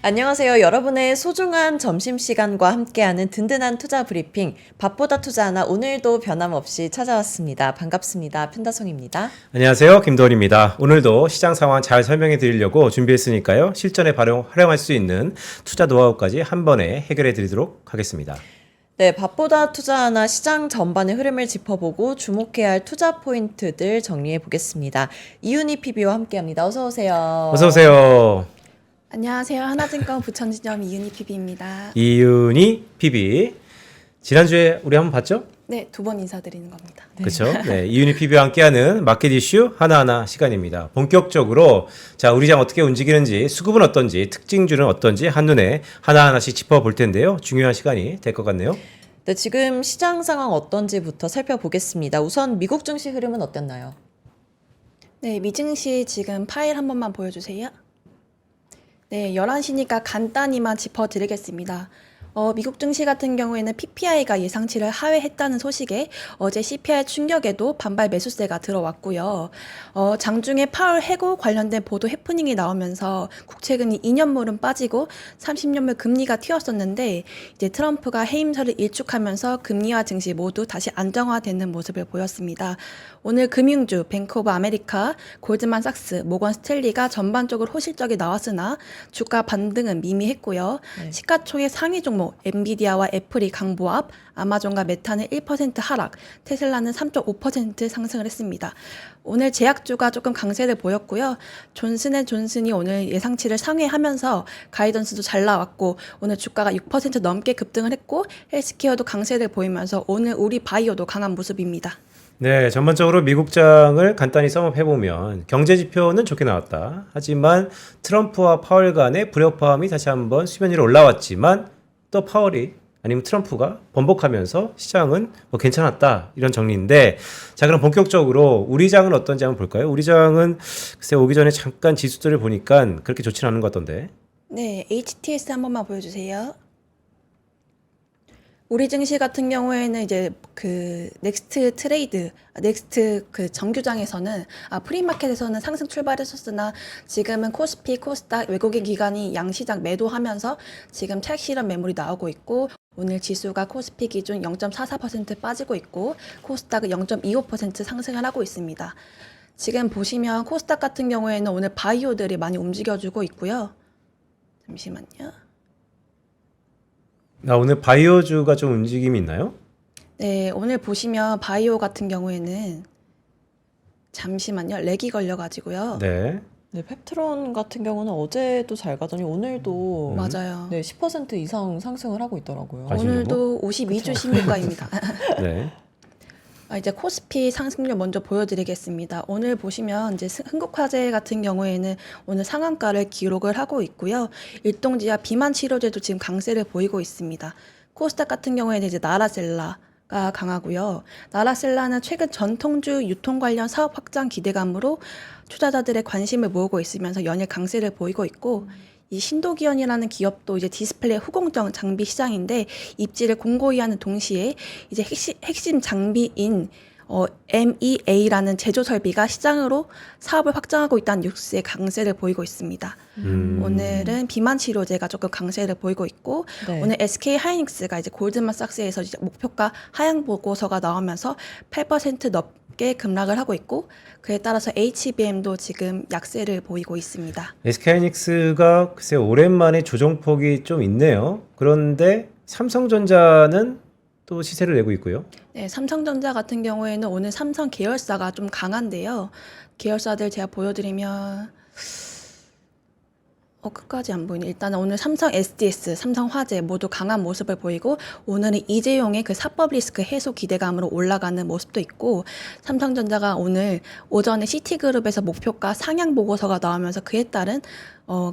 안녕하세요. 여러분의 소중한 점심시간과 함께하는 든든한 투자 브리핑, 밥보다 투자하나 오늘도 변함없이 찾아왔습니다. 반갑습니다. 편다송입니다. 안녕하세요. 김도원입니다. 오늘도 시장 상황 잘 설명해 드리려고 준비했으니까요. 실전에 활용할 수 있는 투자 노하우까지 한 번에 해결해 드리도록 하겠습니다. 네, 밥보다 투자하나 시장 전반의 흐름을 짚어보고 주목해야 할 투자 포인트들 정리해 보겠습니다. 이윤희 PB와 함께합니다. 어서 오세요. 어서 오세요. 안녕하세요. 하나증권 부천지점 이윤희 PB입니다. 이윤희 PB. 지난주에 우리 한번 봤죠? 네, 두 번 인사드리는 겁니다. 그렇죠. 네, 이윤희 PB와 함께하는 마켓 이슈 하나하나 시간입니다. 본격적으로 우리 장 어떻게 움직이는지, 수급은 어떤지, 특징주는 어떤지 한눈에 하나하나씩 짚어볼 텐데요. 중요한 시간이 될 것 같네요. 네, 지금 시장 상황 어떤지부터 살펴보겠습니다. 우선 미국 증시 흐름은 어땠나요? 네, 미증시 지금 파일 한 번만 보여주세요. 네, 11시니까 간단히만 짚어드리겠습니다. 미국 증시 같은 경우에는 PPI가 예상치를 하회했다는 소식에 어제 CPI 충격에도 반발 매수세가 들어왔고요. 장중에 파월 해고 관련된 보도 해프닝이 나오면서 국채금리 2년물은 빠지고 30년물 금리가 튀었었는데 이제 트럼프가 해임설을 일축하면서 금리와 증시 모두 다시 안정화되는 모습을 보였습니다. 오늘 금융주 뱅크 오브 아메리카, 골드만삭스, 모건 스탠리가 전반적으로 호실적이 나왔으나 주가 반등은 미미했고요. 네. 시가총액 상위 종목 엔비디아와 애플이 강보합, 아마존과 메타는 1% 하락, 테슬라는 3.5% 상승을 했습니다. 오늘 제약주가 조금 강세를 보였고요. 존슨앤존슨이 오늘 예상치를 상회하면서 가이던스도 잘 나왔고 오늘 주가가 6% 넘게 급등을 했고 헬스케어도 강세를 보이면서 오늘 우리 바이오도 강한 모습입니다. 네, 전반적으로 미국장을 간단히 썸업해보면 경제 지표는 좋게 나왔다. 하지만 트럼프와 파월 간의 불협화음이 다시 한번 수면 위로 올라왔지만 또 파월이 아니면 트럼프가 번복하면서 시장은 뭐 괜찮았다 이런 정리인데, 자 그럼 본격적으로 우리 장은 어떤지 한번 볼까요? 우리 장은 글쎄 오기 전에 잠깐 지수들을 보니까 그렇게 좋지는 않은 것 같던데. 네, HTS 한 번만 보여주세요. 우리 증시 같은 경우에는 이제 그 넥스트 그 정규장에서는 프리마켓에서는 상승 출발했었으나 지금은 코스피, 코스닥 외국인 기관이 양시장 매도하면서 지금 차익 실현 매물이 나오고 있고 오늘 지수가 코스피 기준 0.44% 빠지고 있고 코스닥은 0.25% 상승을 하고 있습니다. 지금 보시면 코스닥 같은 경우에는 오늘 바이오들이 많이 움직여주고 있고요. 잠시만요. 오늘 바이오주가 좀 움직임이 있나요? 네, 오늘 보시면 바이오 같은 경우에는 잠시만요. 렉이 걸려가지고요. 네. 네, 펩트론 같은 경우는 어제도 잘 가더니 오늘도 맞아요. 네, 10% 이상 상승을 하고 있더라고요. 아, 오늘도 52주 신고가입니다. 네. 이제 코스피 상승률 먼저 보여드리겠습니다. 오늘 보시면 이제 흥국화재 같은 경우에는 오늘 상한가를 기록을 하고 있고요. 일동지야 비만 치료제도 지금 강세를 보이고 있습니다. 코스닥 같은 경우에는 이제 나라셀라가 강하고요. 나라셀라는 최근 전통주 유통 관련 사업 확장 기대감으로 투자자들의 관심을 모으고 있으면서 연일 강세를 보이고 있고 이 신도기원이라는 기업도 이제 디스플레이 후공정 장비 시장인데 입지를 공고히 하는 동시에 이제 핵심 장비인 MEA라는 제조 설비가 시장으로 사업을 확장하고 있다는 뉴스의 강세를 보이고 있습니다. 오늘은 비만 치료제가 조금 강세를 보이고 있고 네. 오늘 SK 하이닉스가 이제 골드만삭스에서 이제 목표가 하향 보고서가 나오면서 8% 넘게 급락을 하고 있고 그에 따라서 HBM도 지금 약세를 보이고 있습니다. SK하이닉스가 글쎄 오랜만에 조정폭이 좀 있네요. 그런데 삼성전자는 또 시세를 내고 있고요. 네, 삼성전자 같은 경우에는 오늘 삼성 계열사가 좀 강한데요. 계열사들 제가 보여드리면 끝까지 안 보이네. 일단은 오늘 삼성 SDS, 삼성화재 모두 강한 모습을 보이고 오늘은 이재용의 그 사법 리스크 해소 기대감으로 올라가는 모습도 있고 삼성전자가 오늘 오전에 시티그룹에서 목표가 상향 보고서가 나오면서 그에 따른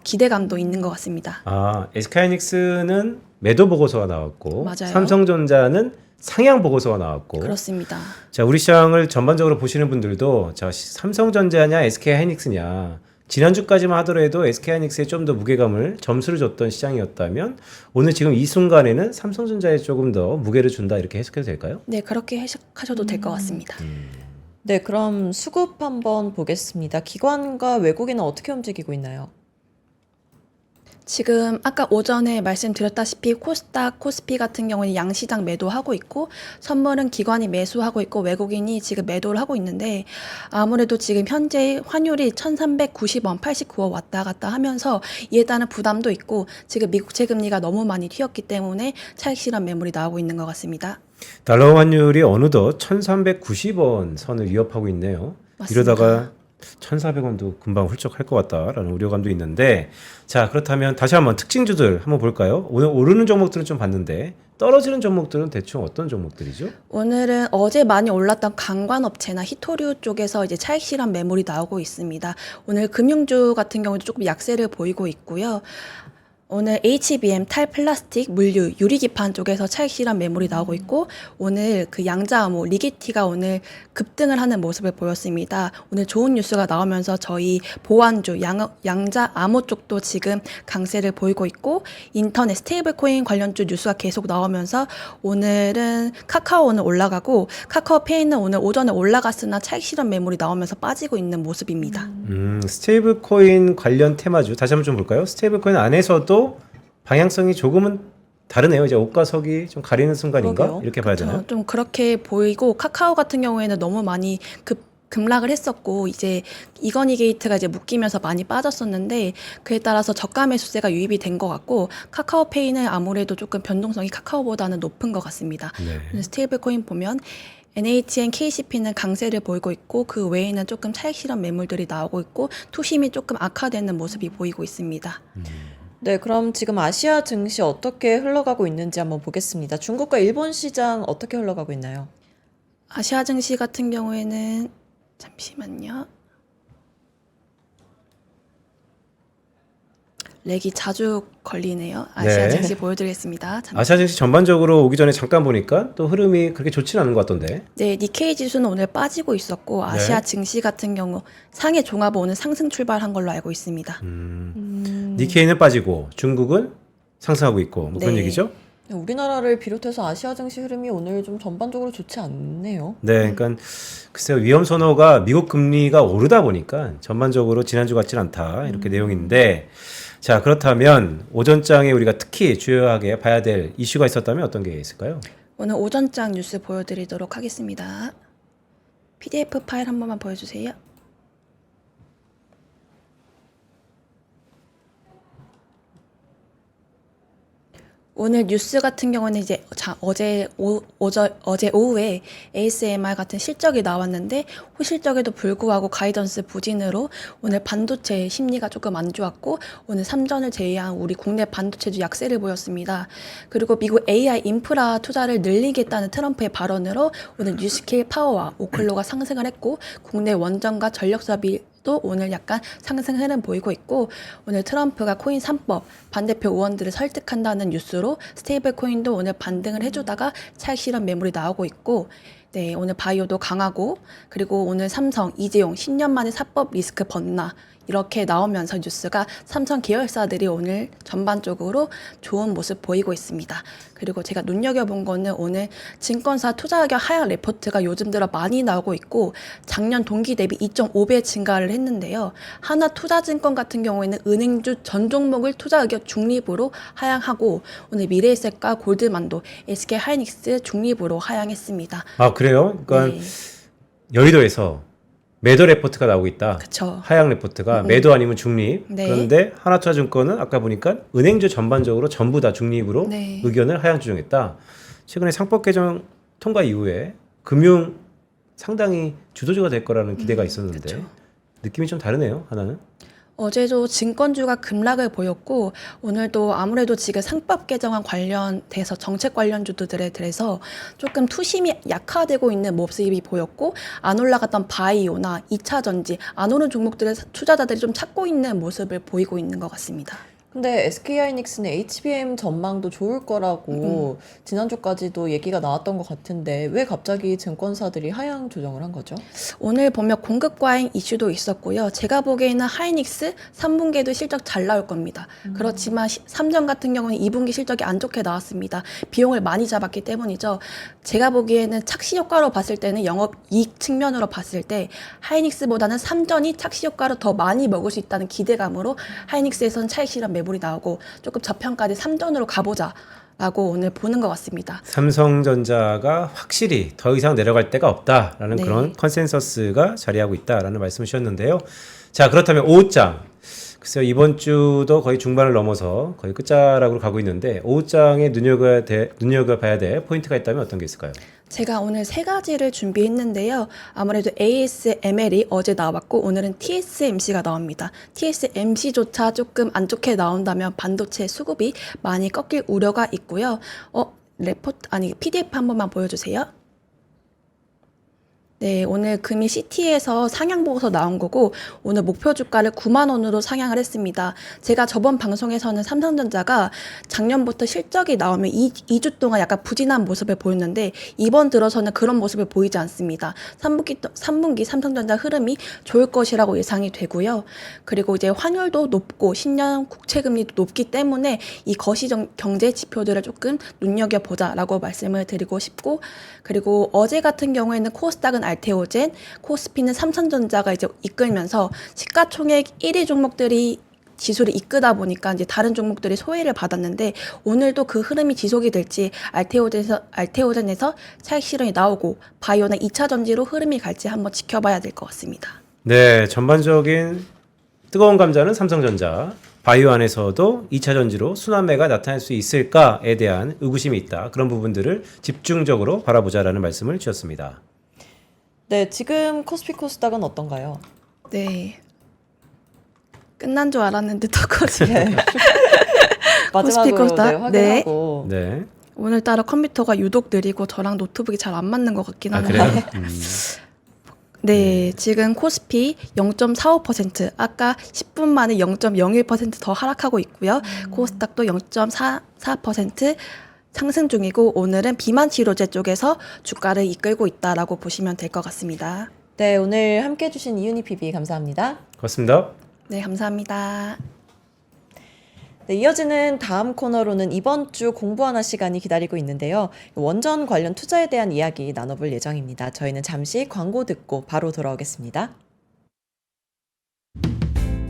기대감도 있는 것 같습니다. SK하이닉스는 매도 보고서가 나왔고 맞아요. 삼성전자는 상향 보고서가 나왔고. 그렇습니다. 자, 우리 시장을 전반적으로 보시는 분들도 삼성전자냐 SK하이닉스냐 지난주까지만 하더라도 SK하이닉스에 좀 더 무게감을 점수를 줬던 시장이었다면 오늘 지금 이 순간에는 삼성전자에 조금 더 무게를 준다 이렇게 해석해도 될까요? 네, 그렇게 해석하셔도 될 것 같습니다. 네, 그럼 수급 한번 보겠습니다. 기관과 외국인은 어떻게 움직이고 있나요? 지금 아까 오전에 말씀드렸다시피 코스닥, 코스피 같은 경우는 양시장 매도하고 있고 선물은 기관이 매수하고 있고 외국인이 지금 매도를 하고 있는데 아무래도 지금 현재 환율이 1390원, 89원 왔다 갔다 하면서 이에 따른 부담도 있고 지금 미국채 금리가 너무 많이 튀었기 때문에 차익 실현 매물이 나오고 있는 것 같습니다. 달러 환율이 어느덧 1390원 선을 위협하고 있네요. 맞습니다. 이러다가 1,400원도 금방 훌쩍할 것 같다라는 우려감도 있는데, 자, 그렇다면 다시 한번 특징주들 한번 볼까요? 오늘 오르는 종목들은 좀 봤는데 떨어지는 종목들은 대충 어떤 종목들이죠? 오늘은 어제 많이 올랐던 관광업체나 히토류 쪽에서 이제 차익 실현 매물이 나오고 있습니다. 오늘 금융주 같은 경우도 조금 약세를 보이고 있고요. 오늘 HBM, 탈플라스틱, 물류, 유리기판 쪽에서 차익 실현 매물이 나오고 있고 오늘 그 양자암호, 리기티가 오늘 급등을 하는 모습을 보였습니다. 오늘 좋은 뉴스가 나오면서 저희 보안주, 양자암호 쪽도 지금 강세를 보이고 있고 인터넷 스테이블코인 관련주 뉴스가 계속 나오면서 오늘은 카카오는 올라가고 카카오페이는 오늘 오전에 올라갔으나 차익 실현 매물이 나오면서 빠지고 있는 모습입니다. 스테이블 코인 관련 테마주 다시 한번 좀 볼까요? 스테이블 코인 안에서도 방향성이 조금은 다르네요. 이제 옷과 석이 좀 가리는 순간인가? 그러게요. 이렇게 봐야 되나요? 좀 그렇게 보이고 카카오 같은 경우에는 너무 많이 급락을 했었고 이제 이건희 게이트가 이제 묶이면서 많이 빠졌었는데 그에 따라서 저가 매수세가 유입이 된 것 같고 카카오페이는 아무래도 조금 변동성이 카카오보다는 높은 것 같습니다. 네. 스테이블 코인 보면 NHN, KCP는 강세를 보이고 있고 그 외에는 조금 차익 실현 매물들이 나오고 있고 투심이 조금 악화되는 모습이 보이고 있습니다. 네, 그럼 지금 아시아 증시 어떻게 흘러가고 있는지 한번 보겠습니다. 중국과 일본 시장 어떻게 흘러가고 있나요? 아시아 증시 같은 경우에는 잠시만요. 렉이 자주 걸리네요. 아시아 네. 증시 보여드리겠습니다. 아시아 증시 전반적으로 오기 전에 잠깐 보니까 또 흐름이 그렇게 좋지는 않은 것 같던데. 네, 니케이 지수는 오늘 빠지고 있었고 아시아 네. 증시 같은 경우 상해 종합은 오늘 상승 출발한 걸로 알고 있습니다. 니케이는 빠지고 중국은 상승하고 있고 뭐 그런 네. 얘기죠? 우리나라를 비롯해서 아시아 증시 흐름이 오늘 좀 전반적으로 좋지 않네요. 네, 그러니까 글쎄요, 위험 선호가 미국 금리가 오르다 보니까 전반적으로 지난주 같진 않다 이렇게 내용인데, 자, 그렇다면 오전장에 우리가 특히 주요하게 봐야 될 이슈가 있었다면 어떤 게 있을까요? 오늘 오전장 뉴스 보여드리도록 하겠습니다. PDF 파일 한 번만 보여주세요. 오늘 뉴스 같은 경우는 이제 어제 오후에 ASMR 같은 실적이 나왔는데 호실적에도 불구하고 가이던스 부진으로 오늘 반도체 심리가 조금 안 좋았고 오늘 삼전을 제외한 우리 국내 반도체도 약세를 보였습니다. 그리고 미국 AI 인프라 투자를 늘리겠다는 트럼프의 발언으로 오늘 뉴스케일 파워와 오클로가 상승을 했고 국내 원전과 전력 사업이 또 오늘 약간 상승 흐름 보이고 있고 오늘 트럼프가 코인 3법 반대표 의원들을 설득한다는 뉴스로 스테이블 코인도 오늘 반등을 해주다가 차익 실현 매물이 나오고 있고 네, 오늘 바이오도 강하고 그리고 오늘 삼성, 이재용 10년 만에 사법 리스크 벗나 이렇게 나오면서 뉴스가 삼성 계열사들이 오늘 전반적으로 좋은 모습 보이고 있습니다. 그리고 제가 눈여겨본 거는 오늘 증권사 투자가격 하락 레포트가 요즘 들어 많이 나오고 있고 작년 동기 대비 2.5배 증가를 했는데요. 하나투자증권 같은 경우에는 은행주 전 종목을 투자가격 중립으로 하향하고 오늘 미래에셋과 골드만도, SK하이닉스 중립으로 하향했습니다. 아, 그래요? 그러니까 네. 여의도에서 매도 레포트가 나오고 있다. 그쵸. 하향 레포트가 매도 아니면 중립. 네. 그런데 하나투자증권은 아까 보니까 은행주 전반적으로 전부 다 중립으로 네. 의견을 하향 조정했다. 최근에 상법 개정 통과 이후에 금융 상당히 주도주가 될 거라는 기대가 있었는데 그쵸. 느낌이 좀 다르네요. 하나는. 어제도 증권주가 급락을 보였고 오늘도 아무래도 지금 상법 개정안 관련돼서 정책 관련주들에 대해서 조금 투심이 약화되고 있는 모습이 보였고 안 올라갔던 바이오나 2차 전지 안 오른 종목들의 투자자들이 좀 찾고 있는 모습을 보이고 있는 것 같습니다. 근데 SK하이닉스는 HBM 전망도 좋을 거라고 지난주까지도 얘기가 나왔던 것 같은데 왜 갑자기 증권사들이 하향 조정을 한 거죠? 오늘 보면 공급 과잉 이슈도 있었고요. 제가 보기에는 하이닉스 3분기에도 실적 잘 나올 겁니다. 그렇지만 삼전 같은 경우는 2분기 실적이 안 좋게 나왔습니다. 비용을 많이 잡았기 때문이죠. 제가 보기에는 착시 효과로 봤을 때는 영업 이익 측면으로 봤을 때 하이닉스보다는 삼전이 착시 효과로 더 많이 먹을 수 있다는 기대감으로 하이닉스에서는 차익 실현 매물이 나오고 조금 저평가된 3전으로 가보자. 라고 오늘 보는 것 같습니다. 삼성전자가 확실히 더 이상 내려갈 데가 없다라는 네. 그런 컨센서스가 자리하고 있다라는 말씀을 주셨는데요. 자, 그렇다면 5장. 글쎄요, 이번 주도 거의 중반을 넘어서 거의 끝자락으로 가고 있는데 5장에 눈여겨봐야 될 포인트가 있다면 어떤 게 있을까요? 제가 오늘 세 가지를 준비했는데요. 아무래도 ASML이 어제 나왔고 오늘은 TSMC가 나옵니다. TSMC조차 조금 안 좋게 나온다면 반도체 수급이 많이 꺾일 우려가 있고요. PDF 한 번만 보여주세요. 네, 오늘 금이 CT에서 상향 보고서 나온 거고 오늘 목표 주가를 9만 원으로 상향을 했습니다. 제가 저번 방송에서는 삼성전자가 작년부터 실적이 나오면 2주 동안 약간 부진한 모습을 보였는데 이번 들어서는 그런 모습을 보이지 않습니다. 3분기 삼성전자 흐름이 좋을 것이라고 예상이 되고요. 그리고 이제 환율도 높고 신년 국채금리도 높기 때문에 이 거시 경제 지표들을 조금 눈여겨보자라고 말씀을 드리고 싶고 그리고 어제 같은 경우에는 코스닥은 알테오젠, 코스피는 삼성전자가 이제 이끌면서 시가총액 1위 종목들이 지수를 이끄다 보니까 이제 다른 종목들이 소외를 받았는데 오늘도 그 흐름이 지속이 될지 알테오젠에서 차익 실현이 나오고 바이오나 2차 전지로 흐름이 갈지 한번 지켜봐야 될 것 같습니다. 네, 전반적인 뜨거운 감자는 삼성전자. 바이오 안에서도 2차 전지로 순환매가 나타날 수 있을까에 대한 의구심이 있다. 그런 부분들을 집중적으로 바라보자라는 말씀을 주셨습니다. 네, 지금 코스피 코스닥은 어떤가요? 네. 끝난 줄 알았는데 더 커지. 네. 코스피 마지막으로 코스닥? 네, 확인하고 네. 오늘따라 컴퓨터가 유독 느리고 저랑 노트북이 잘 안 맞는 것 같긴 아, 하네요. 그래요? 네, 지금 코스피 0.45%, 아까 10분 만에 0.01% 더 하락하고 있고요. 코스닥도 0.44% 상승 중이고 오늘은 비만 치료제 쪽에서 주가를 이끌고 있다라고 보시면 될 것 같습니다. 네, 오늘 함께 해주신 이윤희 PB 감사합니다. 고맙습니다. 네, 감사합니다. 네, 이어지는 다음 코너로는 이번 주 공부 하나 시간이 기다리고 있는데요. 원전 관련 투자에 대한 이야기 나눠볼 예정입니다. 저희는 잠시 광고 듣고 바로 돌아오겠습니다.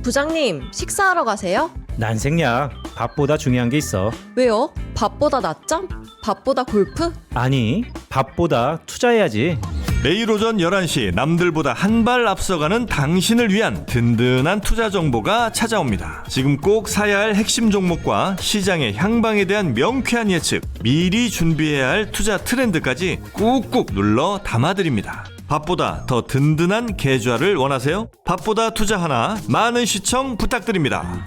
부장님, 식사하러 가세요? 난생략, 밥보다 중요한 게 있어. 왜요? 밥보다 낮잠? 밥보다 골프? 아니, 밥보다 투자해야지. 매일 오전 11시 남들보다 한 발 앞서가는 당신을 위한 든든한 투자 정보가 찾아옵니다. 지금 꼭 사야 할 핵심 종목과 시장의 향방에 대한 명쾌한 예측, 미리 준비해야 할 투자 트렌드까지 꾹꾹 눌러 담아드립니다. 밥보다 더 든든한 계좌를 원하세요? 밥보다 투자 하나, 많은 시청 부탁드립니다.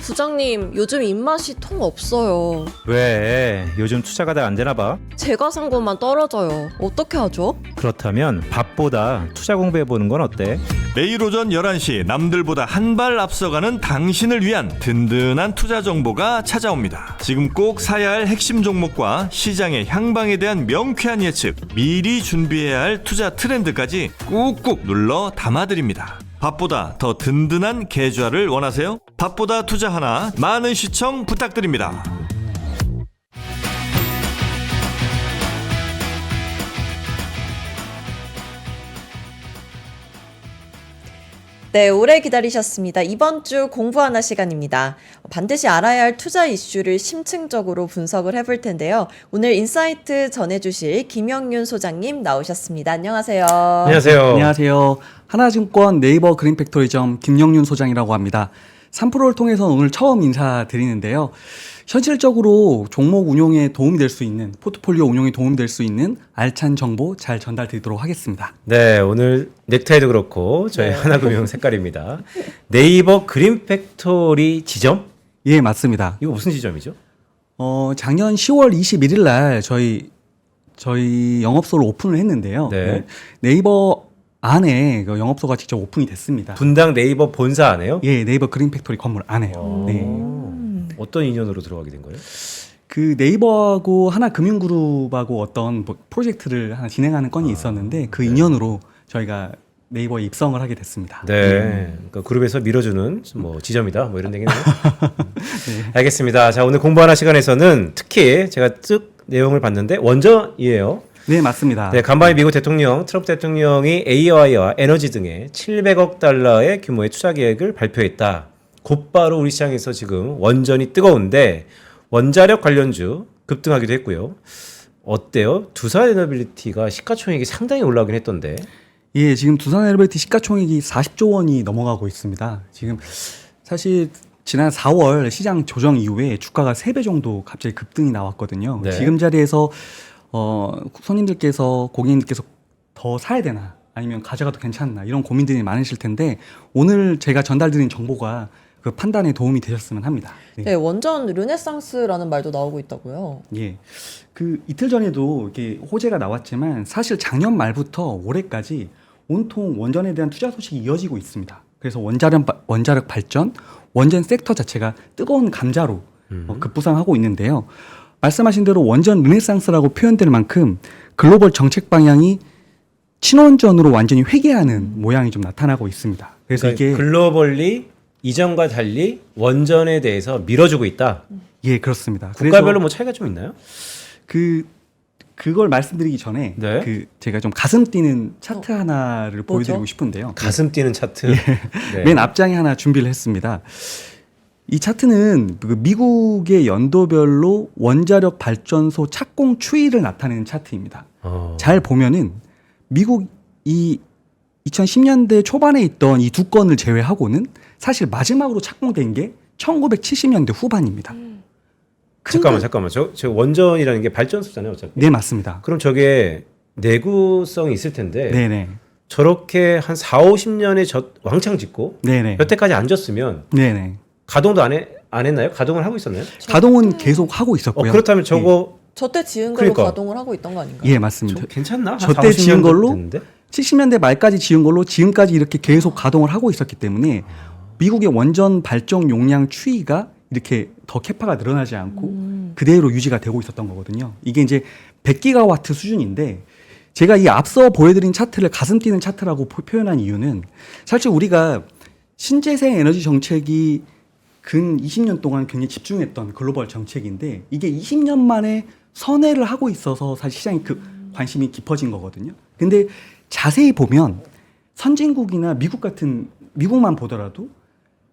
부장님, 요즘 입맛이 통 없어요. 왜? 요즘 투자가 다 안 되나 봐. 제가 산 것만 떨어져요. 어떻게 하죠? 그렇다면 밥보다 투자 공부해보는 건 어때? 매일 오전 11시 남들보다 한 발 앞서가는 당신을 위한 든든한 투자 정보가 찾아옵니다. 지금 꼭 사야 할 핵심 종목과 시장의 향방에 대한 명쾌한 예측, 미리 준비해야 할 투자 트렌드까지 꾹꾹 눌러 담아드립니다. 밥보다 더 든든한 계좌를 원하세요? 밥보다 투자 하나, 많은 시청 부탁드립니다. 네, 오래 기다리셨습니다. 이번 주 공부 하나 시간입니다. 반드시 알아야 할 투자 이슈를 심층적으로 분석을 해볼 텐데요. 오늘 인사이트 전해주실 김영윤 소장님 나오셨습니다. 안녕하세요. 안녕하세요. 안녕하세요. 하나증권 네이버 그린팩토리점 김영윤 소장이라고 합니다. 3프로를 통해서 오늘 처음 인사드리는데요. 현실적으로 종목 운용에 도움이 될 수 있는, 포트폴리오 운용에 도움이 될 수 있는 알찬 정보 잘 전달드리도록 하겠습니다. 네, 오늘 넥타이도 그렇고 저희 하나금융 색깔입니다. 네이버 그린팩토리 지점? 예, 맞습니다. 이거 무슨 지점이죠? 작년 10월 21일 날 저희 영업소를 오픈을 했는데요. 네. 네이버 안에 그 영업소가 직접 오픈이 됐습니다. 분당 네이버 본사 안에요? 예, 네이버 그린팩토리 건물 안에요. 네. 어떤 인연으로 들어가게 된 거예요? 그 네이버하고 하나금융그룹하고 어떤 프로젝트를 하나 진행하는 건이 있었는데 그 인연으로 저희가 네이버에 입성을 하게 됐습니다. 네, 그러니까 그룹에서 밀어주는 뭐 지점이다, 뭐 이런 얘기네요. 알겠습니다. 자, 오늘 공부하는 시간에서는 특히 제가 쭉 내용을 봤는데 원전이에요. 네, 맞습니다. 네, 간밤에 미국 대통령 트럼프 대통령이 AI와 에너지 등에 700억 달러의 규모의 투자 계획을 발표했다. 곧바로 우리 시장에서 지금 원전이 뜨거운데 원자력 관련주 급등하기도 했고요. 어때요? 두산 에너빌리티가 시가총액이 상당히 올라오긴 했던데. 예, 지금 두산 에너빌리티 시가총액이 40조 원이 넘어가고 있습니다. 지금 사실 지난 4월 시장 조정 이후에 주가가 3배 정도 갑자기 급등이 나왔거든요. 네. 지금 자리에서 손님들께서 고객님들께서 더 사야 되나 아니면 가져가도 괜찮나 이런 고민들이 많으실 텐데 오늘 제가 전달드린 정보가 그 판단에 도움이 되셨으면 합니다. 네. 네, 원전 르네상스라는 말도 나오고 있다고요. 예. 그 이틀 전에도 이렇게 호재가 나왔지만 사실 작년 말부터 올해까지 온통 원전에 대한 투자 소식이 이어지고 있습니다. 그래서 원자력 발전, 원전 섹터 자체가 뜨거운 감자로 급부상하고 있는데요. 말씀하신 대로 원전 르네상스라고 표현될 만큼 글로벌 정책 방향이 친원전으로 완전히 회귀하는 모양이 좀 나타나고 있습니다. 그래서 그러니까 이게 글로벌리 이전과 달리 원전에 대해서 밀어주고 있다. 예, 그렇습니다. 국가별로 뭐 차이가 좀 있나요? 그걸 말씀드리기 전에 네. 제가 좀 가슴 뛰는 차트 하나를 보여드리고 싶은데요. 가슴 뛰는 차트. 네. 맨 앞장에 하나 준비를 했습니다. 이 차트는 그 미국의 연도별로 원자력 발전소 착공 추이를 나타내는 차트입니다. 잘 보면은 미국 이 2010년대 초반에 있던 이 두 건을 제외하고는 사실 마지막으로 착공된 게 1970년대 후반입니다. 잠깐만. 저 원전이라는 게 발전소잖아요, 어차피. 네, 맞습니다. 그럼 저게 내구성이 있을 텐데 네네. 저렇게 한 4, 50년에 왕창 짓고 네네. 여태까지 안 졌으면 네네. 가동도 안 했나요? 가동을 하고 있었나요? 가동은 계속 하고 있었고요. 그렇다면 저거 저때 지은 걸로 그러니까. 가동을 하고 있던 거 아닌가요? 예, 맞습니다. 괜찮나? 한 저때 40, 지은 50년 걸로 됐는데? 70년대 말까지 지은 걸로 지금까지 이렇게 계속 가동을 하고 있었기 때문에 미국의 원전 발전 용량 추이가 이렇게 더 캐파가 늘어나지 않고 그대로 유지가 되고 있었던 거거든요. 이게 이제 100기가와트 수준인데 제가 이 앞서 보여드린 차트를 가슴 뛰는 차트라고 표현한 이유는 사실 우리가 신재생 에너지 정책이 근 20년 동안 굉장히 집중했던 글로벌 정책인데 이게 20년 만에 선회를 하고 있어서 사실 시장이 관심이 깊어진 거거든요. 근데 자세히 보면 선진국이나 미국만 보더라도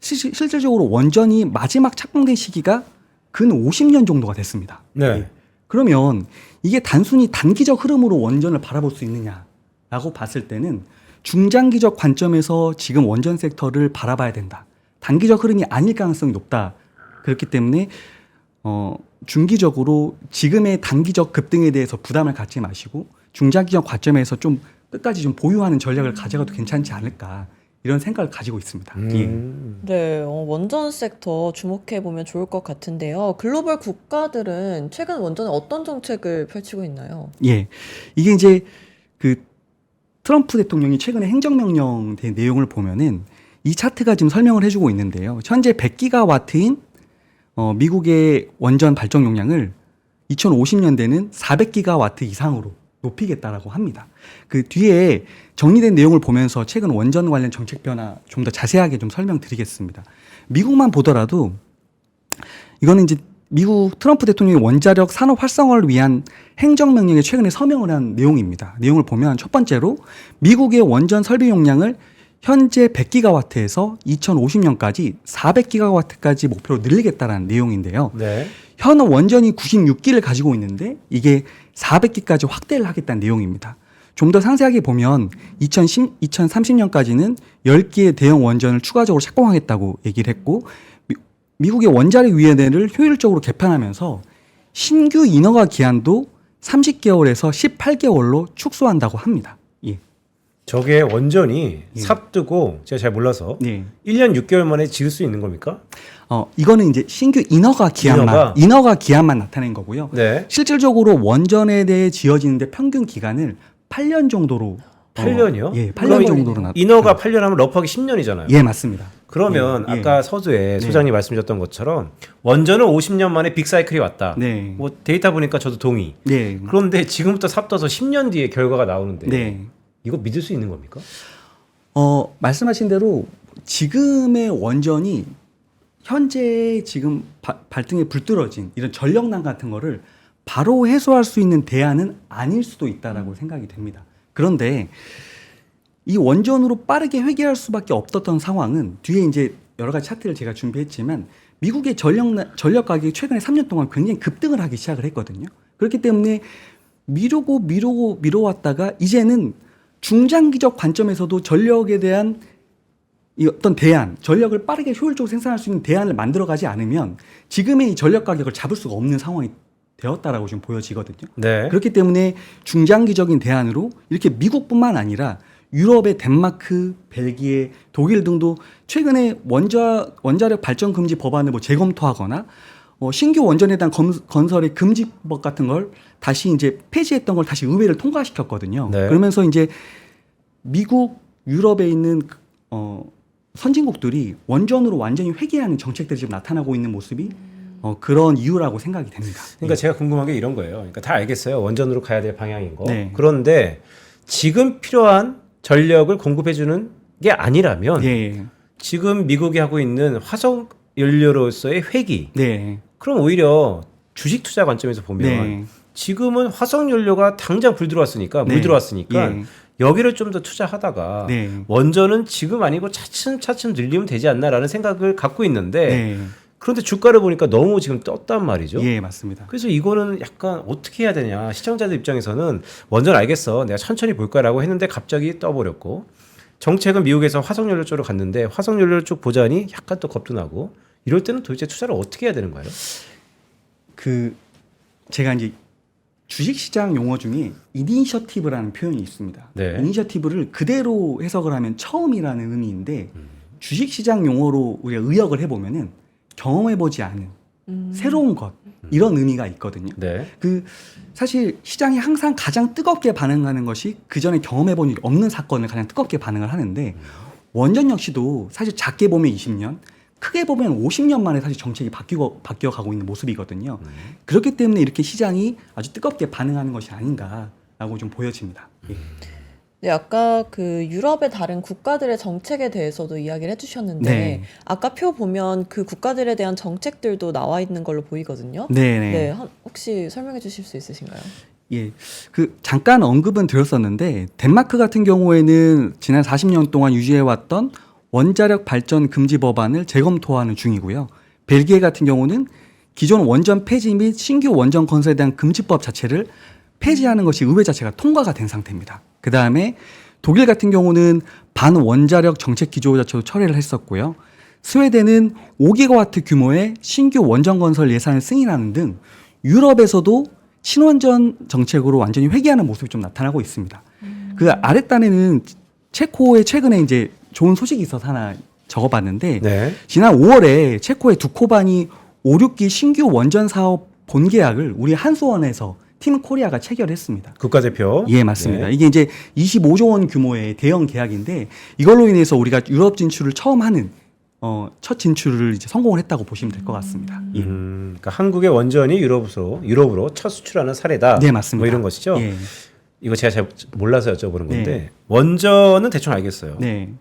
실질적으로 원전이 마지막 착공된 시기가 근 50년 정도가 됐습니다. 네. 그러면 이게 단순히 단기적 흐름으로 원전을 바라볼 수 있느냐라고 봤을 때는 중장기적 관점에서 지금 원전 섹터를 바라봐야 된다. 단기적 흐름이 아닐 가능성이 높다. 그렇기 때문에 중기적으로 지금의 단기적 급등에 대해서 부담을 갖지 마시고 중장기적 관점에서 좀 끝까지 좀 보유하는 전략을 가져가도 괜찮지 않을까 이런 생각을 가지고 있습니다. 네, 원전 섹터 주목해 보면 좋을 것 같은데요. 글로벌 국가들은 최근 원전에 어떤 정책을 펼치고 있나요? 예, 이게 이제 그 트럼프 대통령이 최근에 행정명령 된 내용을 보면은 이 차트가 지금 설명을 해주고 있는데요. 현재 100기가와트인 미국의 원전 발전 용량을 2050년대는 400기가와트 이상으로 높이겠다라고 합니다. 그 뒤에 정리된 내용을 보면서 최근 원전 관련 정책 변화 좀 더 자세하게 좀 설명드리겠습니다. 미국만 보더라도 이거는 이제 미국 트럼프 대통령이 원자력 산업 활성화를 위한 행정명령에 최근에 서명을 한 내용입니다. 내용을 보면 첫 번째로 미국의 원전 설비 용량을 현재 100기가와트에서 2050년까지 400기가와트까지 목표로 늘리겠다는 내용인데요. 네. 현 원전이 96기를 가지고 있는데 이게 400기까지 확대를 하겠다는 내용입니다. 좀 더 상세하게 보면 2030년까지는 10기의 대형 원전을 추가적으로 착공하겠다고 얘기를 했고 미국의 원자력위원회를 효율적으로 개편하면서 신규 인허가 기한도 30개월에서 18개월로 축소한다고 합니다. 예. 저게 원전이 삽뜨고 제가 잘 몰라서 네. 1년 6개월 만에 지을 수 있는 겁니까? 이거는 이제 신규 인허가 기한만 나타낸 거고요. 네. 실질적으로 원전에 대해 지어지는데 평균 기간을 8년 정도로 8년이요? 예, 8년 정도로 인허가 8년 하면 러프하기 10년이잖아요. 예, 맞습니다. 그러면 예, 예. 아까 서두에 소장님 말씀 주셨던 것처럼 원전은 50년 만에 빅사이클이 왔다. 네. 뭐 데이터 보니까 저도 동의. 네. 그런데 지금부터 삽떠서 10년 뒤에 결과가 나오는데 네. 이거 믿을 수 있는 겁니까? 말씀하신 대로 지금의 원전이 현재 지금 발등에 불 떨어진 이런 전력난 같은 거를 바로 해소할 수 있는 대안은 아닐 수도 있다라고 생각이 됩니다. 그런데 이 원전으로 빠르게 회귀할 수밖에 없었던 상황은 뒤에 이제 여러 가지 차트를 제가 준비했지만 미국의 전력 가격이 최근에 3년 동안 굉장히 급등을 하기 시작을 했거든요. 그렇기 때문에 미뤄왔다가 이제는 중장기적 관점에서도 전력에 대한 이 어떤 대안, 전력을 빠르게 효율적으로 생산할 수 있는 대안을 만들어가지 않으면 지금의 이 전력 가격을 잡을 수가 없는 상황이 되었다라고 지금 보여지거든요. 네. 그렇기 때문에 중장기적인 대안으로 이렇게 미국뿐만 아니라 유럽의 덴마크, 벨기에, 독일 등도 최근에 원자력 발전 금지 법안을 뭐 재검토하거나 신규 원전에 대한 건설의 금지법 같은 걸 다시 이제 폐지했던 걸 다시 의회를 통과시켰거든요. 네. 그러면서 이제 미국, 유럽에 있는 선진국들이 원전으로 완전히 회귀하는 정책들이 지금 나타나고 있는 모습이 그런 이유라고 생각이 됩니다. 그러니까 제가 궁금한 게 이런 거예요. 그러니까 다 알겠어요. 원전으로 가야 될 방향인 거. 네. 그런데 지금 필요한 전력을 공급해주는 게 아니라면 예. 지금 미국이 하고 있는 화석 연료로서의 회귀. 네. 그럼 오히려 주식 투자 관점에서 보면 네. 지금은 화석 연료가 당장 물 들어왔으니까 예. 여기를 좀 더 투자하다가 네. 원전은 지금 아니고 차츰차츰 늘리면 되지 않나라는 생각을 갖고 있는데 네. 그런데 주가를 보니까 너무 지금 떴단 말이죠. 예, 맞습니다. 그래서 이거는 약간 어떻게 해야 되냐. 시청자들 입장에서는 원전 알겠어. 내가 천천히 볼 거라고 했는데 갑자기 떠버렸고 정책은 미국에서 화석연료 쪽으로 갔는데 화석연료 쪽 보자니 약간 또 겁도 나고 이럴 때는 도대체 투자를 어떻게 해야 되는 거예요? 제가 이제 주식시장 용어 중에 이니셔티브라는 표현이 있습니다. 네. 이니셔티브를 그대로 해석을 하면 처음이라는 의미인데 주식시장 용어로 우리가 의역을 해보면은 경험해보지 않은 새로운 것 이런 의미가 있거든요. 네. 사실 시장이 항상 가장 뜨겁게 반응하는 것이 그 전에 경험해본 일이 없는 사건을 가장 뜨겁게 반응을 하는데 원전 역시도 사실 작게 보면 20년, 크게 보면 50년 만에 사실 정책이 바뀌어가고 있는 모습이거든요. 그렇기 때문에 이렇게 시장이 아주 뜨겁게 반응하는 것이 아닌가라고 좀 보여집니다. 예. 네, 아까 그 유럽의 다른 국가들의 정책에 대해서도 이야기를 해주셨는데 네. 아까 표 보면 그 국가들에 대한 정책들도 나와 있는 걸로 보이거든요. 네네. 네, 혹시 설명해 주실 수 있으신가요? 예, 잠깐 언급은 드렸었는데 덴마크 같은 경우에는 지난 40년 동안 유지해왔던 원자력 발전 금지 법안을 재검토하는 중이고요. 벨기에 같은 경우는 기존 원전 폐지 및 신규 원전 건설에 대한 금지법 자체를 폐지하는 것이 의회 자체가 통과가 된 상태입니다. 그 다음에 독일 같은 경우는 반원자력 정책 기조 자체도 철회를 했었고요. 스웨덴은 5기가와트 규모의 신규 원전 건설 예산을 승인하는 등 유럽에서도 신원전 정책으로 완전히 회귀하는 모습이 좀 나타나고 있습니다. 그 아랫단에는 체코의 최근에 이제 좋은 소식이 있어서 하나 적어봤는데 네. 지난 5월에 체코의 두코반이 5, 6기 신규 원전 사업 본계약을 우리 한수원에서 팀 코리아가 체결했습니다. 국가대표. 예, 맞습니다. 네. 이게 이제 25조 원 규모의 대형 계약인데 이걸로 인해서 우리가 유럽 진출을 처음 하는 첫 진출을 이제 성공을 했다고 보시면 될 것 같습니다. 예. 그러니까 한국의 원전이 유럽으로 첫 수출하는 사례다. 네, 맞습니다. 뭐 이런 것이죠. 예. 이거 제가 잘 몰라서 여쭤보는 건데 네. 원전은 대충 알겠어요. 네.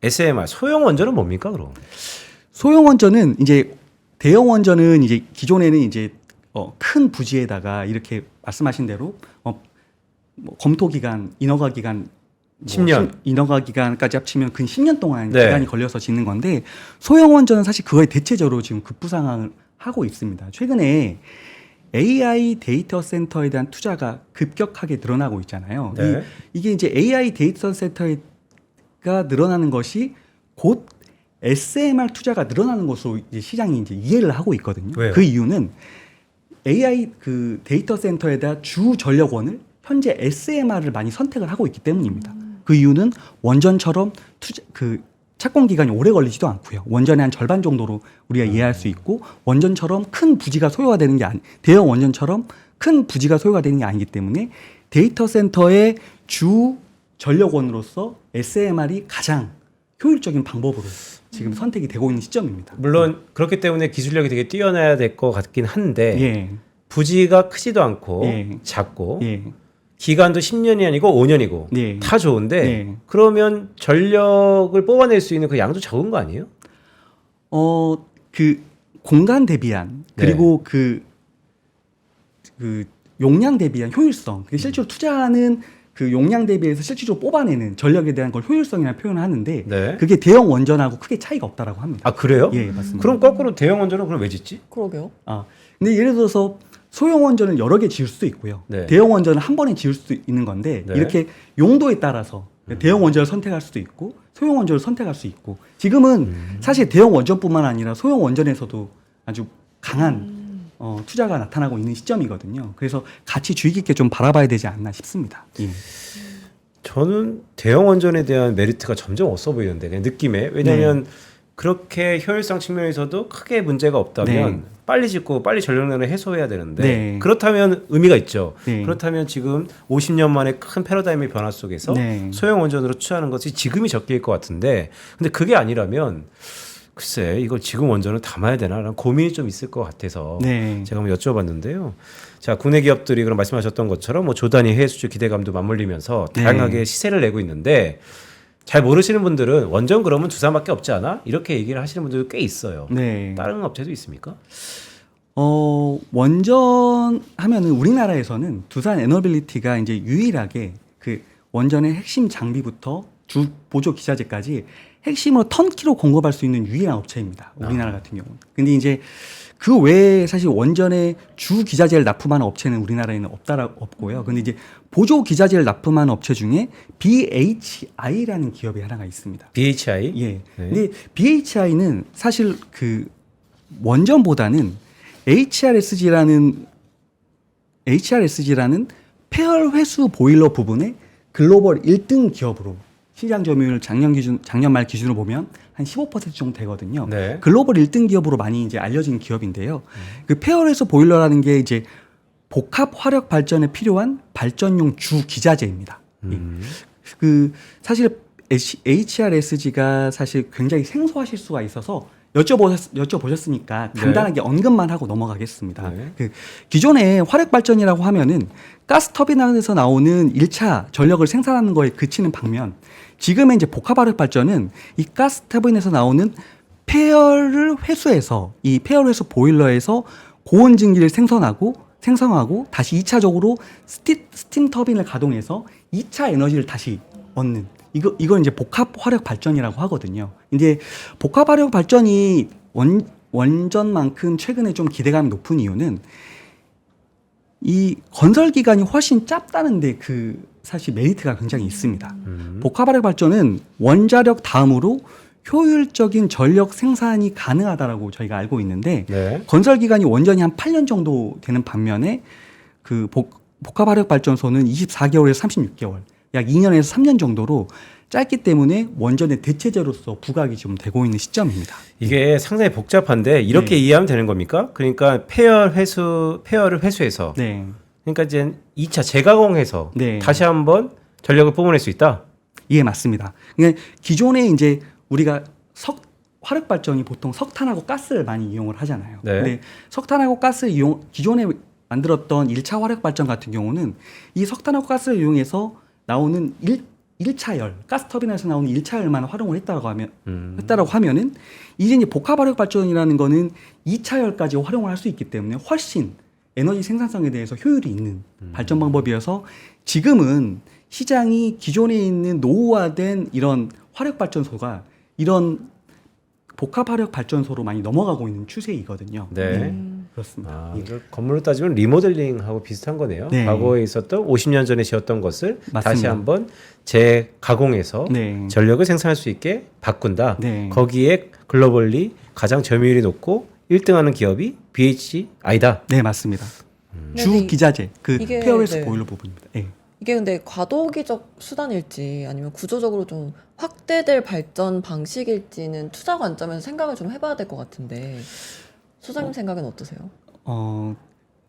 SMR 소형 원전은 뭡니까 그럼? 소형 원전은 이제 대형 원전은 이제 기존에는 이제 큰 부지에다가 이렇게 말씀하신 대로 뭐 검토 기간, 인허가 기간 10년. 인허가 기간까지 합치면 근 10년 동안 네. 기간이 걸려서 짓는 건데 소형 원전은 사실 그거에 대체적으로 지금 급부상을 하고 있습니다. 최근에 AI 데이터 센터에 대한 투자가 급격하게 늘어나고 있잖아요. 네. 이게 이제 AI 데이터 센터가 늘어나는 것이 곧 SMR 투자가 늘어나는 것으로 이제 시장이 이제 이해를 하고 있거든요. 왜요? 그 이유는 AI 데이터 센터에다 주 전력원을 현재 SMR을 많이 선택을 하고 있기 때문입니다. 그 이유는 원전처럼 착공 기간이 오래 걸리지도 않고요. 원전의 한 절반 정도로 우리가 이해할 수 있고 원전처럼 큰 부지가 소요가 되는 게 대형 원전처럼 큰 부지가 소요가 되는 게 아니기 때문에 데이터 센터의 주 전력원으로서 SMR이 가장 효율적인 방법으로 지금 선택이 되고 있는 시점입니다. 물론 그렇기 때문에 기술력이 되게 뛰어나야 될 것 같긴 한데 예. 부지가 크지도 않고 예. 작고 예. 기간도 10년이 아니고 5년이고 네. 다 좋은데 네. 그러면 전력을 뽑아낼 수 있는 그 양도 적은 거 아니에요? 공간 대비한 그리고 그 용량 대비한 효율성, 그게 실제로 투자하는 그 용량 대비해서 실질적으로 뽑아내는 전력에 대한 걸 효율성이라고 표현을 하는데 네. 그게 대형 원전하고 크게 차이가 없다라고 합니다. 아 그래요? 예, 맞습니다. 그럼 거꾸로 대형 원전은 그럼 왜 짓지? 그러게요. 근데 예를 들어서 소형 원전을 여러 개 지을 수도 있고요. 네. 대형 원전은 한 번에 지을 수도 있는 건데 네. 이렇게 용도에 따라서 대형 원전을 선택할 수도 있고 소형 원전을 선택할 수 있고 지금은 사실 대형 원전뿐만 아니라 소형 원전에서도 아주 강한 투자가 나타나고 있는 시점이거든요. 그래서 같이 주의 깊게 좀 바라봐야 되지 않나 싶습니다. 예. 저는 대형 원전에 대한 메리트가 점점 없어 보이는데 그냥 느낌에 왜냐하면 그렇게 효율성 측면에서도 크게 문제가 없다면 네. 빨리 짓고 빨리 전력난을 해소해야 되는데 네. 그렇다면 의미가 있죠. 네. 그렇다면 지금 50년 만에 큰 패러다임의 변화 속에서 네. 소형 원전으로 투자하는 것이 지금이 적기일 것 같은데 근데 그게 아니라면 글쎄 이걸 지금 원전을 담아야 되나라는 고민이 좀 있을 것 같아서 네. 제가 한번 여쭤봤는데요. 자 국내 기업들이 그럼 말씀하셨던 것처럼 뭐 조단위 해외 수출 기대감도 맞물리면서 네. 다양하게 시세를 내고 있는데 잘 모르시는 분들은 원전 그러면 두산밖에 없지 않아? 이렇게 얘기를 하시는 분들도 꽤 있어요. 네. 다른 업체도 있습니까? 원전 하면은 우리나라에서는 두산 에너빌리티가 이제 유일하게 그 원전의 핵심 장비부터 주 보조 기자재까지 핵심으로 턴키로 공급할 수 있는 유일한 업체입니다. 우리나라 같은 경우는. 근데 이제 그 외에 사실 원전의 주 기자재를 납품하는 업체는 우리나라에는 없고요. 근데 이제 보조 기자재를 납품하는 업체 중에 BHI라는 기업이 하나가 있습니다. BHI? 예. 네. 근데 BHI는 사실 그 원전보다는 HRSG라는 폐열 회수 보일러 부분의 글로벌 1등 기업으로 시장 점유율 작년 말 기준으로 보면 한 15% 정도 되거든요. 네. 글로벌 1등 기업으로 많이 이제 알려진 기업인데요. 그 폐열 회수 보일러라는 게 이제 복합 화력 발전에 필요한 발전용 주 기자재입니다. 그 사실 HRSG가 사실 굉장히 생소하실 수가 있어서 여쭤보셨으니까 간단하게 언급만 하고 넘어가겠습니다. 네. 그 기존의 화력 발전이라고 하면은 가스 터빈에서 나오는 1차 전력을 생산하는 거에 그치는 반면 지금의 이제 복합 화력 발전은 이 가스 터빈에서 나오는 폐열을 회수해서 이 폐열 회수 보일러에서 고온 증기를 생성하고 다시 2차적으로 스팀 터빈을 가동해서 2차 에너지를 다시 얻는 이걸 이제 복합 화력 발전이라고 하거든요. 이제 복합 화력 발전이 원전만큼 최근에 좀 기대감이 높은 이유는 이 건설 기간이 훨씬 짧다는데 그 사실 메리트가 굉장히 있습니다. 복합 화력 발전은 원자력 다음으로 효율적인 전력 생산이 가능하다라고 저희가 알고 있는데 네. 건설 기간이 원전이 한 8년 정도 되는 반면에 그 복합 화력 발전소는 24개월에서 36개월, 약 2년에서 3년 정도로 짧기 때문에 원전의 대체제로서 부각이 좀 되고 있는 시점입니다. 이게 상당히 복잡한데 이렇게 네. 이해하면 되는 겁니까? 그러니까 폐열을 회수해서 네. 그러니까 이제 2차 재가공해서 네. 다시 한번 전력을 뿜어낼 수 있다. 예, 맞습니다. 그러니까 기존에 이제 우리가 화력 발전이 보통 석탄하고 가스를 많이 이용을 하잖아요. 네. 근데 석탄하고 가스를 기존에 만들었던 1차 화력 발전 같은 경우는 이 석탄하고 가스를 이용해서 나오는 1차열, 가스 터빈에서 나오는 1차열만 활용을 했다고 하면은 이제 복합 화력 발전이라는 거는 2차열까지 활용을 할 수 있기 때문에 훨씬 에너지 생산성에 대해서 효율이 있는 발전 방법이어서 지금은 시장이 기존에 있는 노후화된 이런 화력 발전소가 이런 복합 화력 발전소로 많이 넘어가고 있는 추세이거든요. 네. 그렇습니다. 아, 예. 건물로 따지면 리모델링하고 비슷한 거네요. 네. 과거에 있었던 50년 전에 지었던 것을 맞습니다. 다시 한번 재가공해서 네. 전력을 생산할 수 있게 바꾼다. 네. 거기에 글로벌리 가장 점유율이 높고 1등하는 기업이 BHI다. 네, 맞습니다. 근데 주 기자재, 그 이게, 페어웨스 네. 보일러 부분입니다. 예. 이게 근데 과도기적 수단일지 아니면 구조적으로 좀 확대될 발전 방식일지는 투자 관점에서 생각을 좀 해봐야 될 것 같은데 소장님 생각은 어떠세요?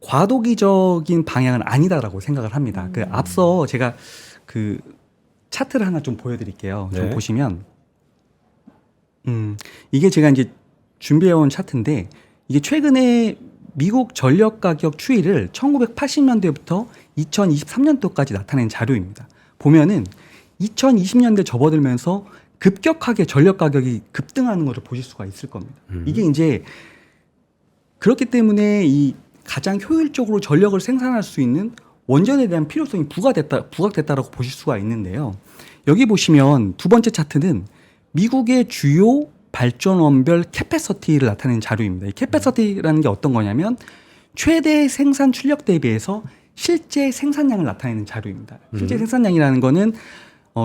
과도기적인 방향은 아니다라고 생각을 합니다. 그 앞서 제가 그 차트를 하나 좀 보여드릴게요. 좀 네. 보시면, 이게 제가 이제 준비해온 차트인데 이게 최근에 미국 전력 가격 추이를 1980년대부터 2023년도까지 나타낸 자료입니다. 보면은 2020년대 접어들면서 급격하게 전력 가격이 급등하는 것을 보실 수가 있을 겁니다. 이게 이제 그렇기 때문에 이 가장 효율적으로 전력을 생산할 수 있는 원전에 대한 필요성이 부각됐다라고 보실 수가 있는데요. 여기 보시면 두 번째 차트는 미국의 주요 발전원별 캐패시티를 나타내는 자료입니다. 이 캐패시티라는 게 어떤 거냐면 최대 생산 출력 대비해서 실제 생산량을 나타내는 자료입니다. 실제 생산량이라는 거는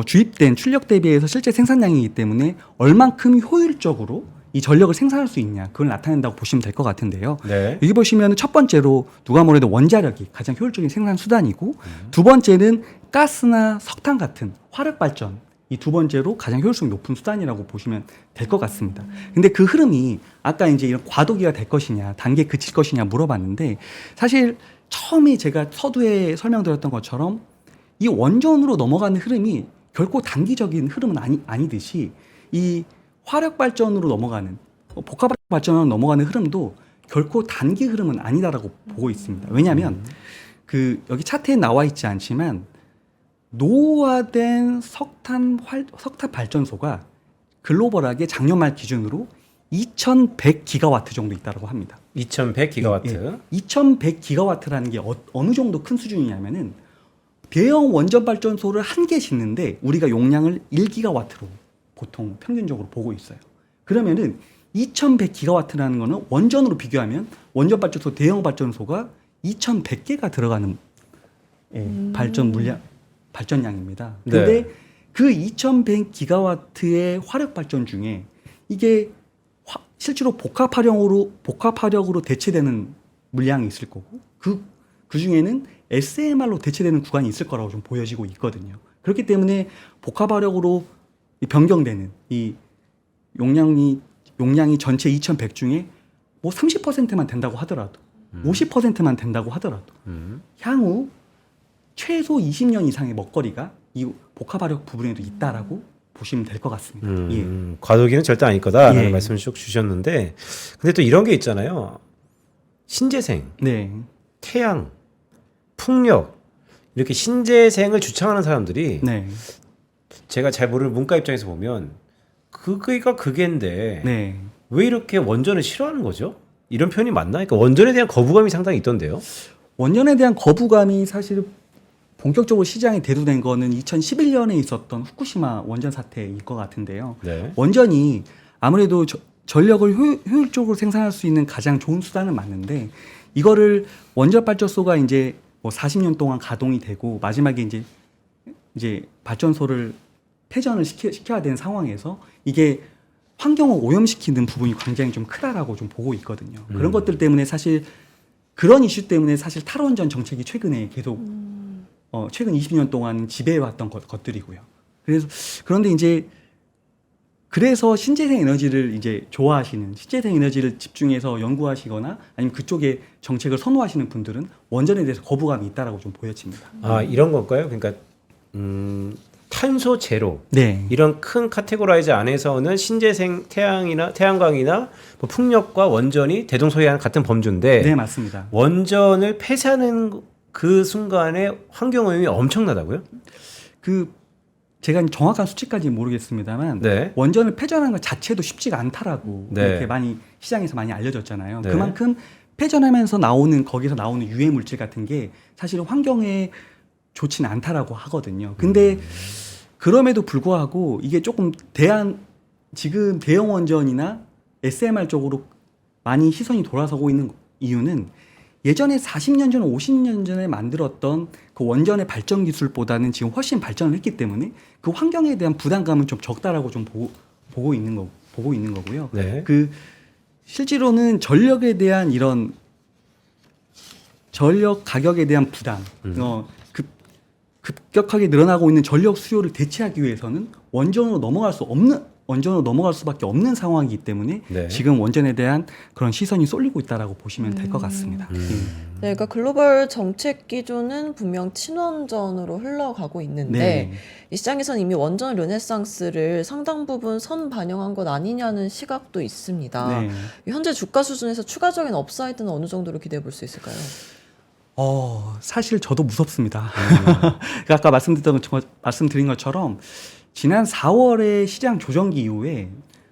주입된 출력 대비해서 실제 생산량이기 때문에 얼만큼 효율적으로 이 전력을 생산할 수 있냐 그걸 나타낸다고 보시면 될 것 같은데요. 네. 여기 보시면 첫 번째로 누가 뭐래도 원자력이 가장 효율적인 생산 수단이고 두 번째는 가스나 석탄 같은 화력 발전 이 두 번째로 가장 효율성이 높은 수단이라고 보시면 될 것 같습니다. 근데 그 흐름이 아까 이제 이런 과도기가 될 것이냐 단계에 그칠 것이냐 물어봤는데 사실 처음에 제가 서두에 설명드렸던 것처럼 이 원전으로 넘어가는 흐름이 결코 단기적인 흐름은 아니듯이 이 화력 발전으로 넘어가는 복합 발전으로 넘어가는 흐름도 결코 단기 흐름은 아니다라고 보고 있습니다. 왜냐하면 그 여기 차트에 나와 있지 않지만 노후화된 석탄 발전소가 글로벌하게 작년 말 기준으로 2,100기가와트 정도 있다고 합니다. 2100기가와트. 2,100기가와트라는 게 어느 정도 큰 수준이냐면은 대형 원전 발전소를 한 개 짓는데 우리가 용량을 1기가와트로 보통 평균적으로 보고 있어요. 그러면은 2,100기가와트라는 거는 원전으로 비교하면 원전 발전소 대형 발전소가 2,100개가 들어가는 발전량입니다. 근데 네. 그 2,100기가와트의 화력 발전 중에 이게 실제로 복합화력으로 대체되는 물량이 있을 거고 그 중에는 SMR로 대체되는 구간이 있을 거라고 좀 보여지고 있거든요. 그렇기 때문에 복합화력으로 변경되는 이 용량이 전체 2,100 중에 뭐 30%만 된다고 하더라도 50%만 된다고 하더라도 향후 최소 20년 이상의 먹거리가 이 복합화력 부분에도 있다라고 보시면 될 것 같습니다. 예. 과도기는 절대 아닐 거다라는 예. 말씀을 쭉 주셨는데 근데 또 이런 게 있잖아요. 신재생, 네. 태양, 풍력 이렇게 신재생을 주창하는 사람들이 네. 제가 잘 모르는 문과 입장에서 보면 그게가 그게인데 네. 왜 이렇게 원전을 싫어하는 거죠? 이런 표현이 맞나? 그러니까 원전에 대한 거부감이 상당히 있던데요. 원전에 대한 거부감이 사실 본격적으로 시장에 대두된 거는 2011년에 있었던 후쿠시마 원전 사태일 것 같은데요. 네. 원전이 아무래도 전력을 효율적으로 생산할 수 있는 가장 좋은 수단은 맞는데 이거를 원전 발전소가 이제 뭐 40년 동안 가동이 되고 마지막에 이제 발전소를 폐전을 시켜야 되는 상황에서 이게 환경을 오염시키는 부분이 굉장히 좀 크다라고 좀 보고 있거든요. 그런 것들 때문에 사실 그런 이슈 때문에 사실 탈원전 정책이 최근에 계속 최근 20년 동안 지배해왔던 것들이고요. 그런데 이제 그래서 신재생 에너지를 이제 좋아하시는 신재생 에너지를 집중해서 연구하시거나 아니면 그쪽에 정책을 선호하시는 분들은 원전에 대해서 거부감이 있다라고 좀 보여집니다. 아 이런 건가요? 그러니까 탄소 제로 네. 이런 큰 카테고라이즈 안에서는 신재생 태양광이나 뭐 풍력과 원전이 대동소이하는 같은 범주인데 네, 맞습니다. 원전을 폐쇄하는 그 순간에 환경오염이 엄청나다고요? 제가 정확한 수치까지는 모르겠습니다만 네. 원전을 폐전하는 것 자체도 쉽지가 않다라고 네. 이렇게 시장에서 많이 알려졌잖아요. 네. 그만큼 폐전하면서 거기서 나오는 유해 물질 같은 게 사실은 환경에 좋지는 않다라고 하거든요. 근데 그럼에도 불구하고 이게 조금 지금 대형 원전이나 SMR 쪽으로 많이 시선이 돌아서고 있는 이유는 예전에 40년 전, 50년 전에 만들었던 그 원전의 발전 기술보다는 지금 훨씬 발전을 했기 때문에 그 환경에 대한 부담감은 좀 적다라고 좀 보고 있는 거고요. 네. 실제로는 전력에 대한 이런 전력 가격에 대한 부담, 급격하게 늘어나고 있는 전력 수요를 대체하기 위해서는 원전으로 넘어갈 수밖에 없는 상황이기 때문에 네. 지금 원전에 대한 그런 시선이 쏠리고 있다라고 보시면 될 것 같습니다. 네, 그러니까 글로벌 정책 기조는 분명 친원전으로 흘러가고 있는데 네. 이 시장에서는 이미 원전 르네상스를 상당 부분 선반영한 것 아니냐는 시각도 있습니다. 네. 현재 주가 수준에서 추가적인 업사이드는 어느 정도로 기대해 볼 수 있을까요? 사실 저도 무섭습니다. 아까 말씀드린 것처럼 지난 4월에 시장 조정기 이후에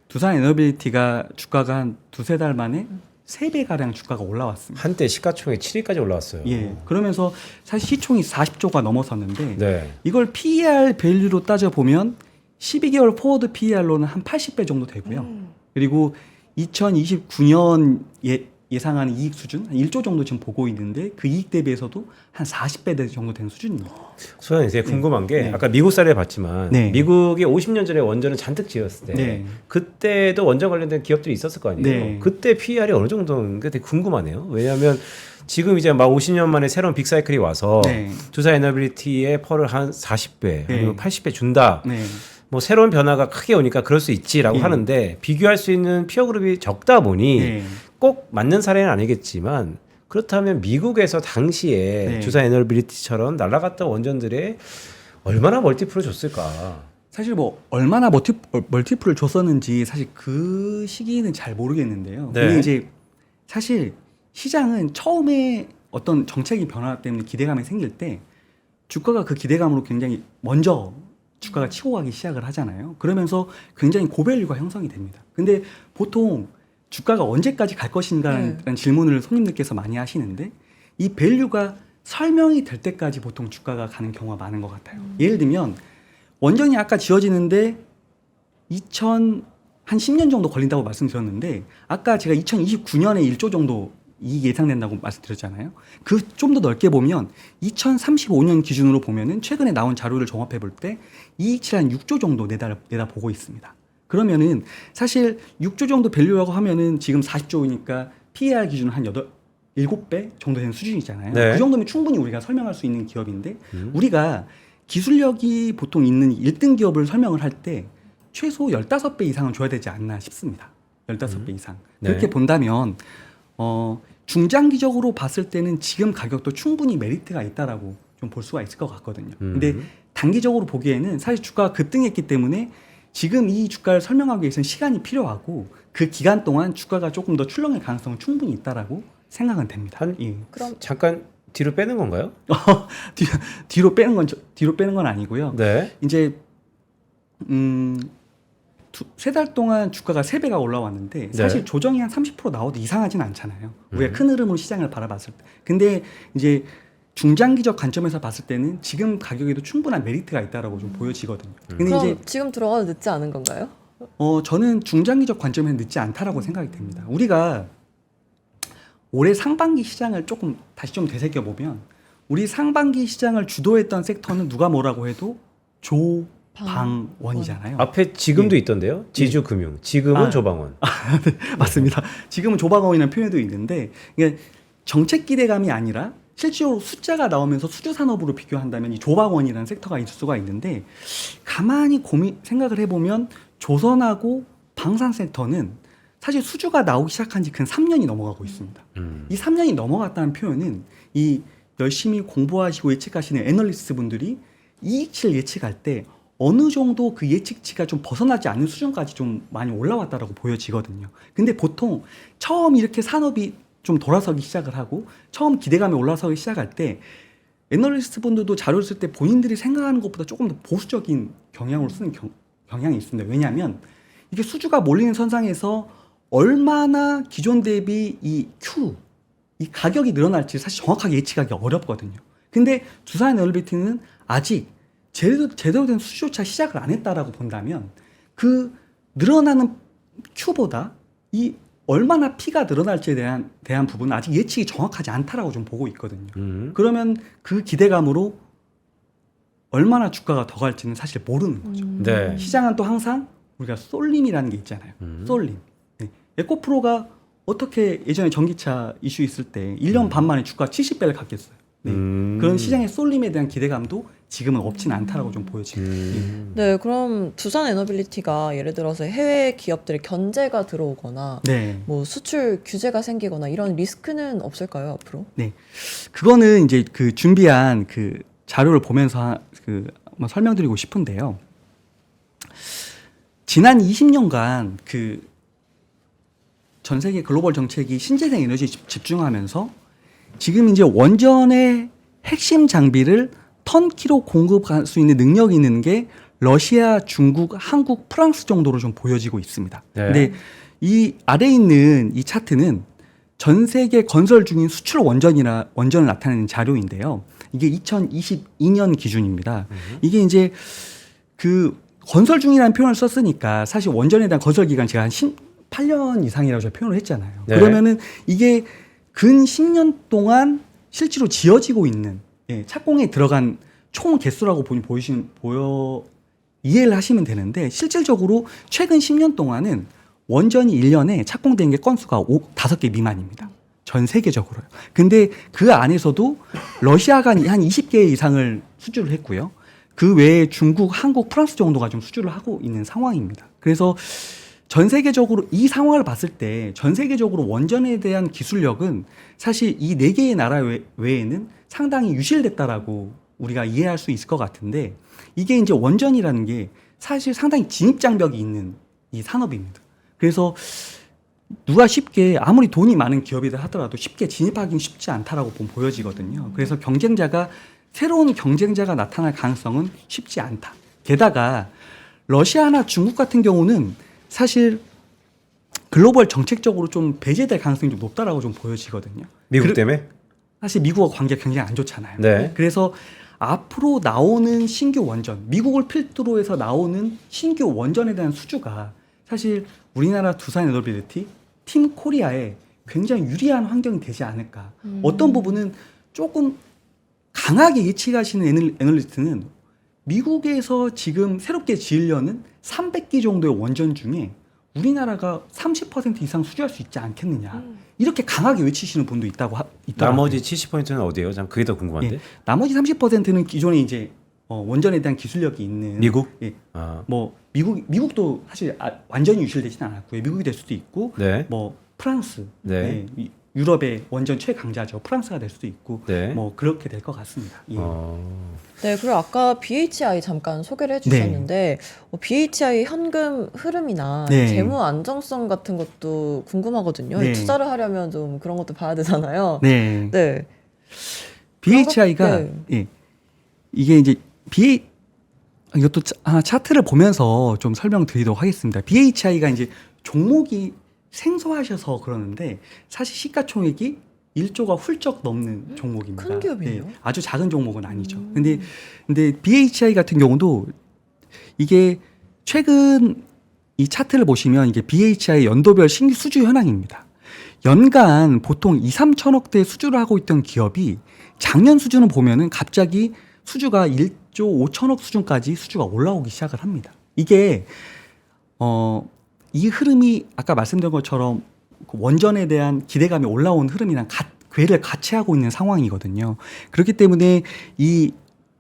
두산 에너빌리티가 주가가 한 두세 달 만에 3배가량 주가가 올라왔습니다. 한때 시가총액 7위까지 올라왔어요. 예. 그러면서 사실 시총이 40조가 넘어섰는데 네. 이걸 PER 밸류로 따져보면 12개월 포워드 PER로는 한 80배 정도 되고요. 그리고 2029년 예상하는 이익 수준 한 1조 정도 지금 보고 있는데 그 이익 대비해서도 한 40배 정도 되는 수준입니다. 소장님 되게 궁금한 게 네. 아까 미국 사례를 봤지만 네. 미국이 50년 전에 원전을 잔뜩 지었을 때 네. 그때도 원전 관련된 기업들이 있었을 거 아니에요. 네. 그때 PER이 어느 정도인가 되게 궁금하네요. 왜냐하면 지금 이제 막 50년 만에 새로운 빅사이클이 와서 네. 투자 에너빌리티의 펄을 한 40배 아니면 80배 준다. 네. 뭐 새로운 변화가 크게 오니까 그럴 수 있지라고 예. 하는데 비교할 수 있는 피어 그룹이 적다 보니 네. 꼭 맞는 사례는 아니겠지만 그렇다면 미국에서 당시에 네. 주사 에너빌리티처럼 날아갔던 원전들에 얼마나 멀티플을 줬을까? 사실 뭐 얼마나 멀티플을 줬었는지 사실 그 시기는 잘 모르겠는데요. 네. 근데 이제 사실 시장은 처음에 어떤 정책이 변화 때문에 기대감이 생길 때 주가가 그 기대감으로 굉장히 먼저 주가가 치고 가기 시작을 하잖아요. 그러면서 굉장히 고밸류가 형성이 됩니다. 근데 보통 주가가 언제까지 갈 것인가라는 질문을 손님들께서 많이 하시는데 이 밸류가 설명이 될 때까지 보통 주가가 가는 경우가 많은 것 같아요. 예를 들면 원전이 아까 지어지는데 한 10년 정도 걸린다고 말씀드렸는데 아까 제가 2029년에 1조 정도 이익이 예상된다고 말씀드렸잖아요. 그 좀 더 넓게 보면 2035년 기준으로 보면은 최근에 나온 자료를 종합해 볼 때 이익치 한 6조 정도 내다보고 있습니다. 그러면은 사실 6조 정도 밸류라고 하면은 지금 40조이니까 PER 기준 한 7배 정도 되는 수준이잖아요. 네. 그 정도면 충분히 우리가 설명할 수 있는 기업인데 우리가 기술력이 보통 있는 1등 기업을 설명을 할 때 최소 15배 이상은 줘야 되지 않나 싶습니다. 15배 이상. 네. 그렇게 본다면 중장기적으로 봤을 때는 지금 가격도 충분히 메리트가 있다라고 좀 볼 수가 있을 것 같거든요. 근데 단기적으로 보기에는 사실 주가가 급등했기 때문에 지금 이 주가를 설명하기 위해서는 시간이 필요하고 그 기간 동안 주가가 조금 더 출렁일 가능성은 충분히 있다라고 생각은 됩니다. 예. 그럼 잠깐 뒤로 빼는 건가요? 뒤로 빼는 건 아니고요. 네. 이제 3달 동안 주가가 3배가 올라왔는데 사실 네. 조정이 한 30% 나와도 이상하진 않잖아요. 우리가 큰 흐름으로 시장을 바라봤을 때. 근데 이제 중장기적 관점에서 봤을 때는 지금 가격에도 충분한 메리트가 있다라고 좀 보여지거든요. 근데 그럼 이제 지금 들어가도 늦지 않은 건가요? 저는 중장기적 관점에는 늦지 않다라고 생각이 됩니다. 우리가 올해 상반기 시장을 조금 다시 좀 되새겨 보면 우리 상반기 시장을 주도했던 섹터는 누가 뭐라고 해도 조방원이잖아요. 앞에 지금도 있던데요. 지주금융. 지금은 조방원. 맞습니다. 지금은 조방원이라는 표현도 있는데 이게 정책 기대감이 아니라 실제로 숫자가 나오면서 수주 산업으로 비교한다면 이 조방원이라는 섹터가 있을 수가 있는데 가만히 생각을 해보면 조선하고 방산 섹터는 사실 수주가 나오기 시작한 지 근 3년이 넘어가고 있습니다. 이 3년이 넘어갔다는 표현은 이 열심히 공부하시고 예측하시는 애널리스트 분들이 이익치를 예측할 때 어느 정도 그 예측치가 좀 벗어나지 않는 수준까지 좀 많이 올라왔다라고 보여지거든요. 근데 보통 처음 이렇게 산업이 좀 돌아서기 시작을 하고 처음 기대감이 올라서기 시작할 때 애널리스트 분들도 자료를 쓸 때 본인들이 생각하는 것보다 조금 더 보수적인 경향으로 쓰는 경향이 있습니다. 왜냐하면 이게 수주가 몰리는 선상에서 얼마나 기존 대비 이 가격이 늘어날지 사실 정확하게 예측하기 어렵거든요. 근데 두산 에너빌리티는 아직 제대로 된 수주조차 시작을 안 했다라고 본다면 그 늘어나는 Q보다 이 얼마나 P가 늘어날지에 대한 부분은 아직 예측이 정확하지 않다라고 좀 보고 있거든요. 그러면 그 기대감으로 얼마나 주가가 더 갈지는 사실 모르는 거죠. 네. 시장은 또 항상 우리가 쏠림이라는 게 있잖아요. 쏠림. 네. 에코프로가 어떻게 예전에 전기차 이슈 있을 때 1년 반 만에 주가 70배를 갔겠어요. 네. 그런 시장의 쏠림에 대한 기대감도 지금은 없진 않다라고 좀 보여집니다. 네, 그럼 두산 에너빌리티가 예를 들어서 해외 기업들의 견제가 들어오거나 네. 뭐 수출 규제가 생기거나 이런 리스크는 없을까요, 앞으로? 네. 그거는 이제 그 준비한 그 자료를 보면서 한번 설명드리고 싶은데요. 지난 20년간 그 전 세계 글로벌 정책이 신재생 에너지에 집중하면서 지금 이제 원전의 핵심 장비를 턴키로 공급할 수 있는 능력이 있는 게 러시아, 중국, 한국, 프랑스 정도로 좀 보여지고 있습니다. 네. 근데 이 아래에 있는 이 차트는 전 세계 건설 중인 수출 원전을 나타내는 자료인데요. 이게 2022년 기준입니다. 이게 이제 그 건설 중이라는 표현을 썼으니까 사실 원전에 대한 건설 기간 제가 한 8년 이상이라고 제가 표현을 했잖아요. 네. 그러면은 이게 근 10년 동안 실제로 지어지고 있는 착공에 들어간 총 개수라고 이해를 하시면 되는데 실질적으로 최근 10년 동안은 원전이 1년에 착공된 게 건수가 5개 미만입니다. 전 세계적으로요. 근데 그 안에서도 러시아가 한 20개 이상을 수주를 했고요. 그 외에 중국, 한국, 프랑스 정도가 좀 수주를 하고 있는 상황입니다. 그래서 전 세계적으로 이 상황을 봤을 때 전 세계적으로 원전에 대한 기술력은 사실 이 4개의 나라 외에는 상당히 유실됐다라고 우리가 이해할 수 있을 것 같은데 이게 이제 원전이라는 게 사실 상당히 진입장벽이 있는 이 산업입니다. 그래서 누가 쉽게 아무리 돈이 많은 기업이라 하더라도 쉽게 진입하기는 쉽지 않다라고 보여지거든요. 그래서 새로운 경쟁자가 나타날 가능성은 쉽지 않다. 게다가 러시아나 중국 같은 경우는 사실 글로벌 정책적으로 좀 배제될 가능성이 좀 높다라고 좀 보여지거든요. 미국 때문에? 사실 미국과 관계가 굉장히 안 좋잖아요. 네. 그래서 앞으로 나오는 신규 원전, 미국을 필두로 해서 나오는 신규 원전에 대한 수주가 사실 우리나라 두산에너빌리티, 팀 코리아에 굉장히 유리한 환경이 되지 않을까. 어떤 부분은 조금 강하게 예측하시는 애널리스트는 미국에서 지금 새롭게 지으려는 300기 정도의 원전 중에 우리나라가 30% 이상 수주할 수 있지 않겠느냐. 이렇게 강하게 외치시는 분도 있더라고요. 나머지 70%는 어디예요? 전 그게 더 궁금한데. 예, 나머지 30%는 기존에 이제 원전에 대한 기술력이 있는 미국? 예, 아, 뭐 미국도 사실 완전히 유실되지는 않았고요. 미국이 될 수도 있고, 네. 뭐 프랑스, 네. 유럽의 원전 최강자죠. 프랑스가 될 수도 있고, 네. 뭐 그렇게 될 것 같습니다. 예. 네, 그리고 아까 BHI 잠깐 소개를 해주셨는데 BHI 현금 흐름이나 네. 재무 안정성 같은 것도 궁금하거든요. 네. 투자를 하려면 좀 그런 것도 봐야 되잖아요. 네. 네. BHI가 네. 예, 이게 이제 이것도 차트를 보면서 좀 설명드리도록 하겠습니다. BHI가 이제 종목이 생소하셔서 그러는데 사실 시가총액이 1조가 훌쩍 넘는 종목입니다. 큰 기업이에요? 네, 아주 작은 종목은 아니죠. 근데 BHI 같은 경우도 이게 최근 이 차트를 보시면 이게 BHI 연도별 신규 수주 현황입니다. 연간 보통 2, 3천억대 수주를 하고 있던 기업이 작년 수준을 보면은 갑자기 수주가 1조 5천억 수준까지 수주가 올라오기 시작을 합니다. 이게 이 흐름이 아까 말씀드린 것처럼 원전에 대한 기대감이 올라온 흐름이랑 궤를 같이 하고 있는 상황이거든요. 그렇기 때문에 이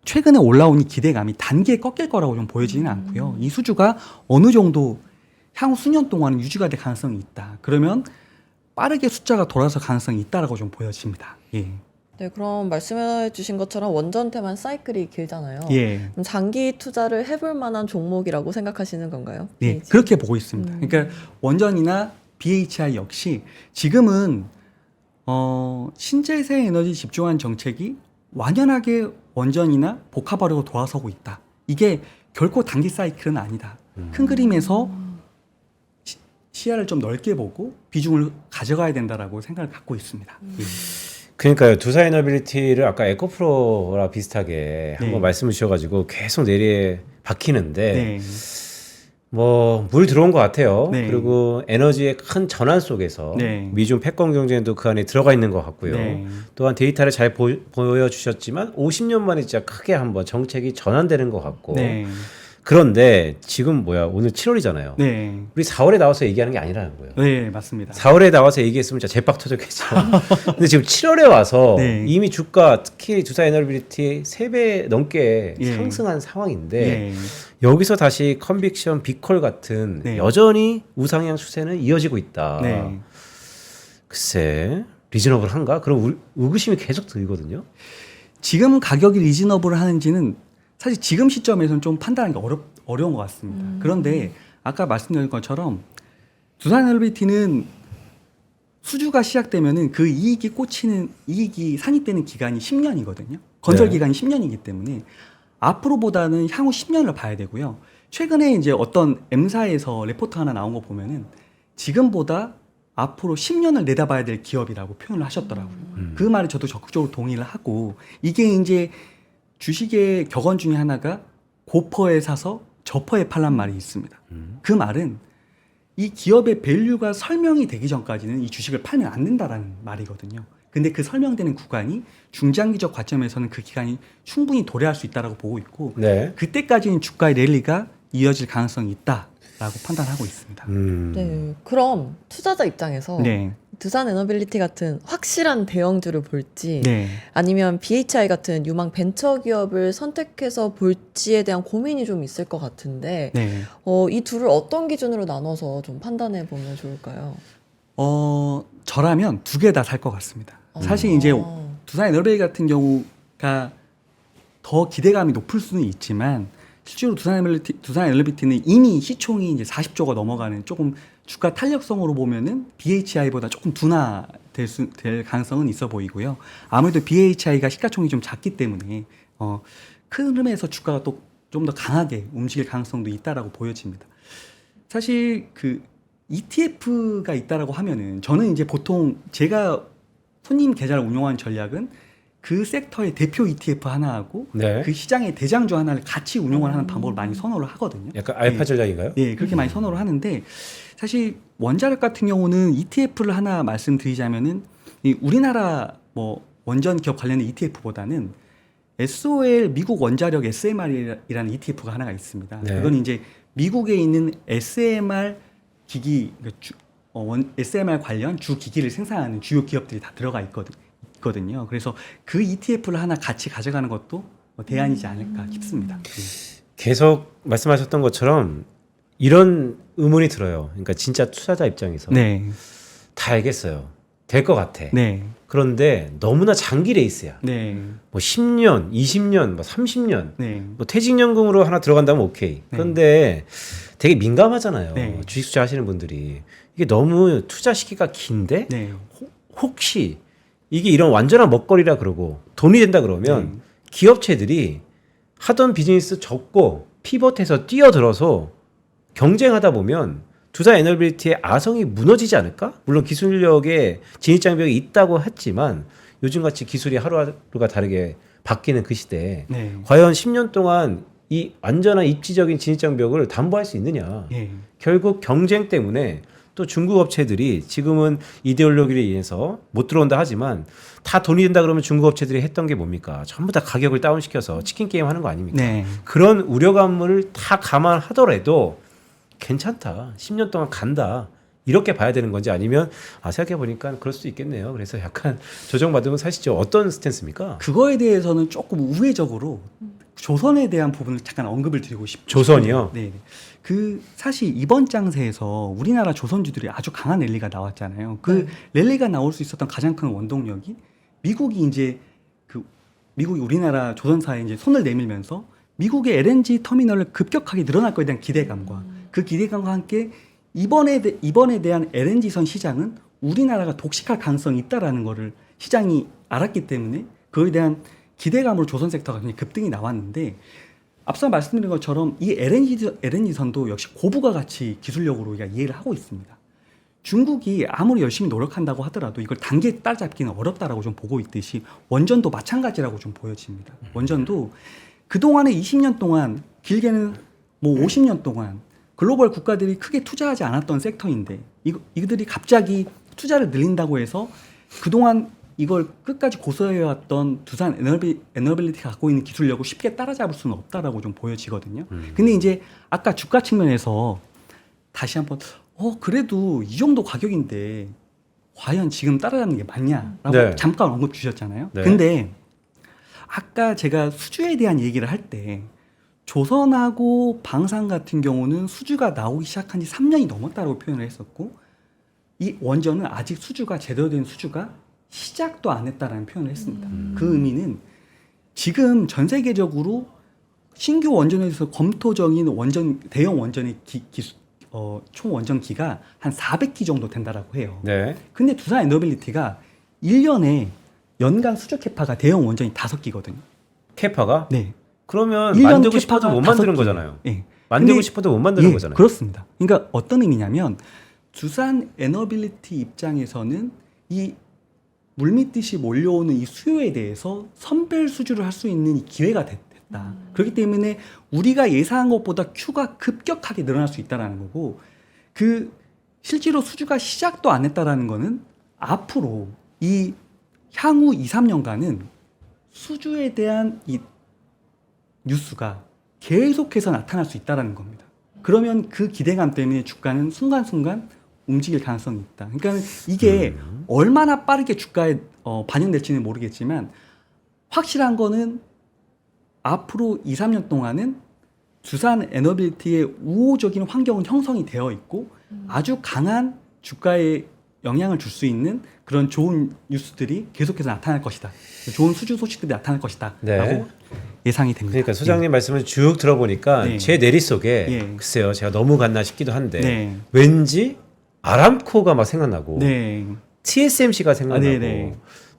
최근에 올라온 이 기대감이 단기에 꺾일 거라고 좀 보여지지는 않고요. 이 수주가 어느 정도 향후 수년 동안 유지가 될 가능성이 있다. 그러면 빠르게 숫자가 돌아서 가능성이 있다라고 좀 보여집니다. 예. 네, 그럼 말씀해 주신 것처럼 원전태만 사이클이 길잖아요. 예. 그럼 장기 투자를 해볼 만한 종목이라고 생각하시는 건가요? 예. BHI? 그렇게 보고 있습니다. 그러니까 원전이나 BHI 역시 지금은 신재생 에너지 집중한 정책이 완연하게 원전이나 복합화로 돌아서고 있다. 이게 결코 단기 사이클은 아니다. 큰 그림에서 시야를 좀 넓게 보고 비중을 가져가야 된다라고 생각을 갖고 있습니다. 예. 그러니까요. 두산에너빌리티를 아까 에코프로랑 비슷하게 한번 말씀을 주셔가지고 계속 내리에 박히는데 네. 뭐 물 들어온 것 같아요. 네. 그리고 에너지의 큰 전환 속에서 네. 미중 패권 경쟁도 그 안에 들어가 있는 것 같고요. 네. 또한 데이터를 잘 보여주셨지만 50년 만에 진짜 크게 한번 정책이 전환되는 것 같고 네. 그런데 지금 오늘 7월이잖아요. 네. 우리 4월에 나와서 얘기하는 게 아니라는 거예요. 네, 맞습니다. 4월에 나와서 얘기했으면 진짜 제빡 터졌겠죠. 근데 지금 7월에 와서 네. 이미 주가 특히 두산에너빌리티 3배 넘게 예. 상승한 상황인데 예. 여기서 다시 컨빅션 빅콜 같은 네. 여전히 우상향 추세는 이어지고 있다. 네. 글쎄 리즈너블한가? 그런 의구심이 계속 들거든요. 지금 가격이 리즈너블 하는지는 사실 지금 시점에서는 좀 판단하기 어려운 것 같습니다. 그런데 아까 말씀드린 것처럼 두산에너빌리티는 수주가 시작되면은 그 이익이 산입되는 기간이 10년이거든요. 건설 네. 기간이 10년이기 때문에 앞으로보다는 향후 10년을 봐야 되고요. 최근에 이제 어떤 M사에서 레포트 하나 나온 거 보면은 지금보다 앞으로 10년을 내다봐야 될 기업이라고 표현을 하셨더라고요. 그 말에 저도 적극적으로 동의를 하고 이게 이제 주식의 격언 중에 하나가 고퍼에 사서 저퍼에 팔란 말이 있습니다. 그 말은 이 기업의 밸류가 설명이 되기 전까지는 이 주식을 팔면 안 된다라는 말이거든요. 근데 그 설명되는 구간이 중장기적 관점에서는 그 기간이 충분히 도래할 수 있다라고 보고 있고 네. 그때까지는 주가의 랠리가 이어질 가능성이 있다라고 판단하고 있습니다. 네. 그럼 투자자 입장에서 네. 두산 에너빌리티 같은 확실한 대형주를 볼지 네. 아니면 BHI 같은 유망 벤처 기업을 선택해서 볼지에 대한 고민이 좀 있을 것 같은데 네. 이 둘을 어떤 기준으로 나눠서 좀 판단해 보면 좋을까요? 저라면 두 개 다 살 것 같습니다. 사실 이제 두산 에너빌리티 같은 경우가 더 기대감이 높을 수는 있지만 실제로 두산 에너빌리티는 이미 시총이 이제 40조가 넘어가는 조금 주가 탄력성으로 보면은 BHI보다 조금 될 가능성은 있어 보이고요. 아무래도 BHI가 시가총이 좀 작기 때문에 큰 흐름에서 주가가 또 좀 더 강하게 움직일 가능성도 있다라고 보여집니다. 사실 그 ETF가 있다라고 하면은 저는 이제 보통 제가 손님 계좌를 운용하는 전략은 그 섹터의 대표 ETF 하나하고 네. 그 시장의 대장주 하나를 같이 운용을 하는 방법을 많이 선호를 하거든요. 약간 알파 전략인가요? 네, 그렇게 많이 선호를 하는데 사실 원자력 같은 경우는 ETF를 하나 말씀드리자면은 이 우리나라 뭐 원전 기업 관련된 ETF보다는 SOL 미국 원자력 SMR이라는 ETF가 하나가 있습니다. 네. 그건 이제 미국에 있는 SMR 기기 SMR 관련 주 기기를 생산하는 주요 기업들이 다 들어가 있거든요. 그래서 그 ETF를 하나 같이 가져가는 것도 대안이지 않을까 싶습니다. 계속 말씀하셨던 것처럼 이런 의문이 들어요. 그러니까 진짜 투자자 입장에서 네, 다 알겠어요. 될 것 같아. 네, 그런데 너무나 장기 레이스야. 네, 뭐 10년, 20년, 뭐 30년. 네, 뭐 퇴직연금으로 하나 들어간다면 오케이. 그런데 되게 민감하잖아요. 네. 주식 투자하시는 분들이. 이게 너무 투자 시기가 긴데 네, 혹시 이게 이런 완전한 먹거리라 그러고 돈이 된다 그러면 기업체들이 하던 비즈니스 접고 피벗해서 뛰어들어서 경쟁하다 보면 두산 에너빌리티의 아성이 무너지지 않을까? 물론 기술력에 진입장벽이 있다고 했지만 요즘같이 기술이 하루하루가 다르게 바뀌는 그 시대에 네, 과연 10년 동안 이 완전한 입지적인 진입장벽을 담보할 수 있느냐? 네. 결국 경쟁 때문에 또 중국 업체들이 지금은 이데올로기를 인해서 못 들어온다 하지만 다 돈이 된다 그러면 중국 업체들이 했던 게 뭡니까? 전부 다 가격을 다운시켜서 치킨 게임 하는 거 아닙니까? 네. 그런 우려감을 다 감안하더라도 괜찮다. 10년 동안 간다. 이렇게 봐야 되는 건지 아니면 생각해 보니까 그럴 수도 있겠네요. 그래서 약간 조정받으면 사시죠. 어떤 스탠스입니까? 그거에 대해서는 조금 우회적으로 조선에 대한 부분을 잠깐 언급을 드리고 싶습니다. 조선이요? 네. 그 사실 이번 장세에서 우리나라 조선주들이 아주 강한 랠리가 나왔잖아요. 그 랠리가 나올 수 있었던 가장 큰 원동력이 미국이 이제 미국이 우리나라 조선사에 이제 손을 내밀면서 미국의 LNG 터미널을 급격하게 늘어날 거에 대한 기대감과 그 기대감과 함께 이번에 대한 LNG선 시장은 우리나라가 독식할 가능성이 있다라는 거를 시장이 알았기 때문에 그에 대한 기대감으로 조선 섹터가 굉장히 급등이 나왔는데 앞서 말씀드린 것처럼 이 LNG선도 역시 고부가 가치 기술력으로 우리가 이해를 하고 있습니다. 중국이 아무리 열심히 노력한다고 하더라도 이걸 단계에 따라잡기는 어렵다라고 좀 보고 있듯이 원전도 마찬가지라고 좀 보여집니다. 원전도 그동안에 20년 동안 길게는 뭐 50년 동안 글로벌 국가들이 크게 투자하지 않았던 섹터인데 이들이 갑자기 투자를 늘린다고 해서 그동안 이걸 끝까지 고수해왔던 두산 에너빌리티가 갖고 있는 기술력을 쉽게 따라잡을 수는 없다라고 좀 보여지거든요. 근데 이제 아까 주가 측면에서 다시 한번 그래도 이 정도 가격인데 과연 지금 따라잡는 게 맞냐라고 네. 잠깐 언급 주셨잖아요. 네. 근데 아까 제가 수주에 대한 얘기를 할 때 조선하고 방산 같은 경우는 수주가 나오기 시작한 지 3년이 넘었다고 표현을 했었고 이 원전은 아직 수주가 제대로 된 수주가 시작도 안 했다라는 표현을 했습니다. 그 의미는 지금 전 세계적으로 신규 원전에서 검토 중인 대형 원전의 총 원전기가 한 400기 정도 된다라고 해요. 네. 근데 두산 에너빌리티가 1년에 연간 수주 캐파가 대형 원전이 5기거든요. 캐파가? 네. 그러면 1년 만들고 싶어도 캐파가 못 만드는 5기. 거잖아요. 네. 만들고 근데 싶어도 못 만드는 예, 거잖아요. 그렇습니다. 그러니까 어떤 의미냐면 두산 에너빌리티 입장에서는 이 물밀듯이 몰려오는 이 수요에 대해서 선별 수주를 할 수 있는 이 기회가 됐다. 그렇기 때문에 우리가 예상한 것보다 Q가 급격하게 늘어날 수 있다는 거고, 그 실제로 수주가 시작도 안 했다라는 거는 앞으로 이 향후 2, 3년간은 수주에 대한 이 뉴스가 계속해서 나타날 수 있다는 겁니다. 그러면 그 기대감 때문에 주가는 순간순간 움직일 가능성이 있다. 그러니까 이게 얼마나 빠르게 주가에 반영될지는 모르겠지만 확실한 거는 앞으로 2, 3년 동안은 두산 에너빌리티의 우호적인 환경은 형성이 되어 있고 아주 강한 주가에 영향을 줄 수 있는 그런 좋은 뉴스들이 계속해서 나타날 것이다. 좋은 수주 소식들이 나타날 것이다. 네. 라고 예상이 됩니다. 그러니까 소장님 말씀을 쭉 들어보니까 네. 제 내리 속에 예. 글쎄요, 제가 너무 갔나 싶기도 한데 네. 왠지 아람코가 막 생각나고 네. TSMC가 생각나고 네네.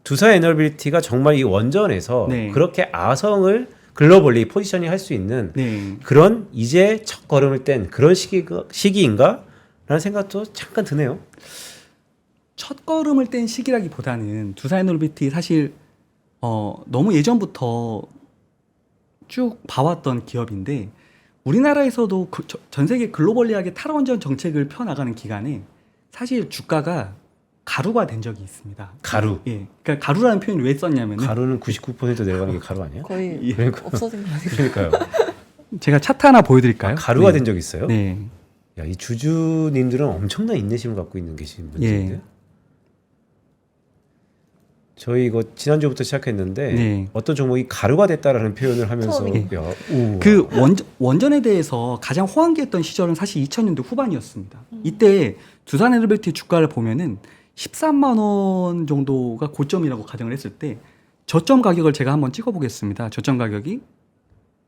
두산 에너빌리티가 정말 이 원전에서 네. 그렇게 아성을 글로벌리 포지셔닝 할 수 있는 네. 그런 이제 첫 걸음을 뗀 그런 시기인가? 라는 생각도 잠깐 드네요. 첫 걸음을 뗀 시기라기보다는 두산 에너빌리티 사실 너무 예전부터 쭉 봐왔던 기업인데 우리나라에서도 전 세계 글로벌리하게 탈원전 정책을 펴나가는 기간에 사실 주가가 가루가 된 적이 있습니다. 가루. 예, 그러니까 가루라는 표현을 왜 썼냐면은 가루는 99% 내려가는 게 가루 아니야? 거의 예. 그러니까. 없어진 거 아니에요? 그러니까요. 제가 차트 하나 보여드릴까요? 가루가 네. 된 적 있어요? 네. 야, 이 주주님들은 엄청난 인내심을 갖고 있는 계신 분들인데. 예. 저희 이거 지난주부터 시작했는데 네. 어떤 종목이 가루가 됐다라는 표현을 하면서 처음이에요. 야, 우. 그 원전에 대해서 가장 호황기했던 시절은 사실 2000년대 후반이었습니다. 이때 두산 에너빌리티 주가를 보면은 13만 원 정도가 고점이라고 가정을 했을 때 저점 가격을 제가 한번 찍어보겠습니다. 저점 가격이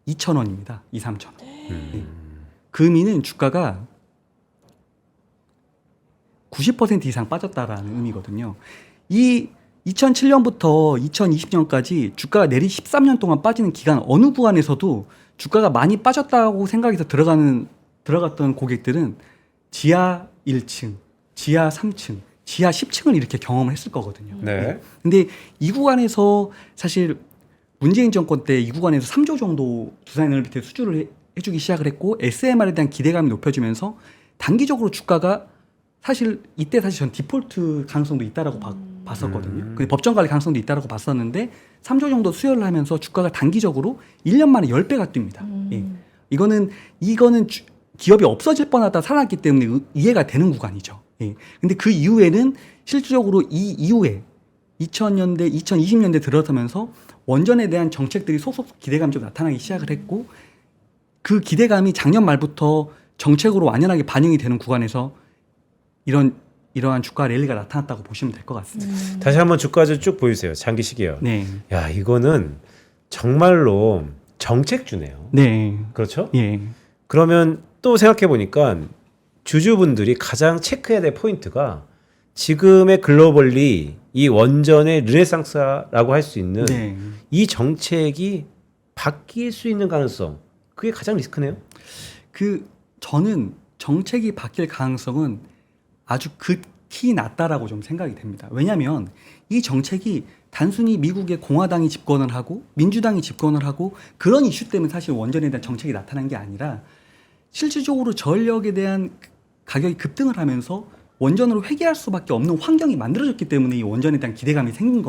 2,000원입니다. 2, 3,000원. 네. 그 의미는 주가가 90% 이상 빠졌다라는 의미거든요. 이 2007년부터 2020년까지 주가가 내리 13년 동안 빠지는 기간 어느 구간에서도 주가가 많이 빠졌다고 생각해서 들어갔던 고객들은 지하 1층, 지하 3층, 지하 10층을 이렇게 경험을 했을 거거든요. 네. 근데 이 구간에서 사실 문재인 정권 때 이 구간에서 3조 정도 두산 에너빌리티 수주를 해주기 시작을 했고 SMR에 대한 기대감이 높여지면서 단기적으로 주가가 사실 이때 사실 전 디폴트 가능성도 있다라고 봤었거든요. 근데 법정 관리 가능성도 있다라고 봤었는데 3조 정도 수혈을 하면서 주가가 단기적으로 1년 만에 10배가 뜁니다. 예. 이거는 기업이 없어질 뻔하다 살아났기 때문에 이해가 되는 구간이죠. 예. 근데 그 이후에는 실질적으로 이 이후에 2000년대, 2020년대 들어서면서 원전에 대한 정책들이 속속 기대감이 좀 나타나기 시작을 했고 그 기대감이 작년 말부터 정책으로 완연하게 반영이 되는 구간에서 이러한 주가 랠리가 나타났다고 보시면 될 것 같습니다. 다시 한번 주가를 쭉 보여주세요. 장기 시기요. 네. 야, 이거는 정말로 정책주네요. 네. 그렇죠? 예. 그러면 또 생각해 보니까 주주분들이 가장 체크해야 될 포인트가 지금의 글로벌리 이 원전의 르네상스라고 할 수 있는 네. 이 정책이 바뀔 수 있는 가능성, 그게 가장 리스크네요. 저는 정책이 바뀔 가능성은 아주 극히 낮다라고 좀 생각이 됩니다. 왜냐하면 이 정책이 단순히 미국의 공화당이 집권을 하고 민주당이 집권을 하고 그런 이슈 때문에 사실 원전에 대한 정책이 나타난 게 아니라 실질적으로 전력에 대한 가격이 급등을 하면서 원전으로 회귀할 수밖에 없는 환경이 만들어졌기 때문에 이 원전에 대한 기대감이 생긴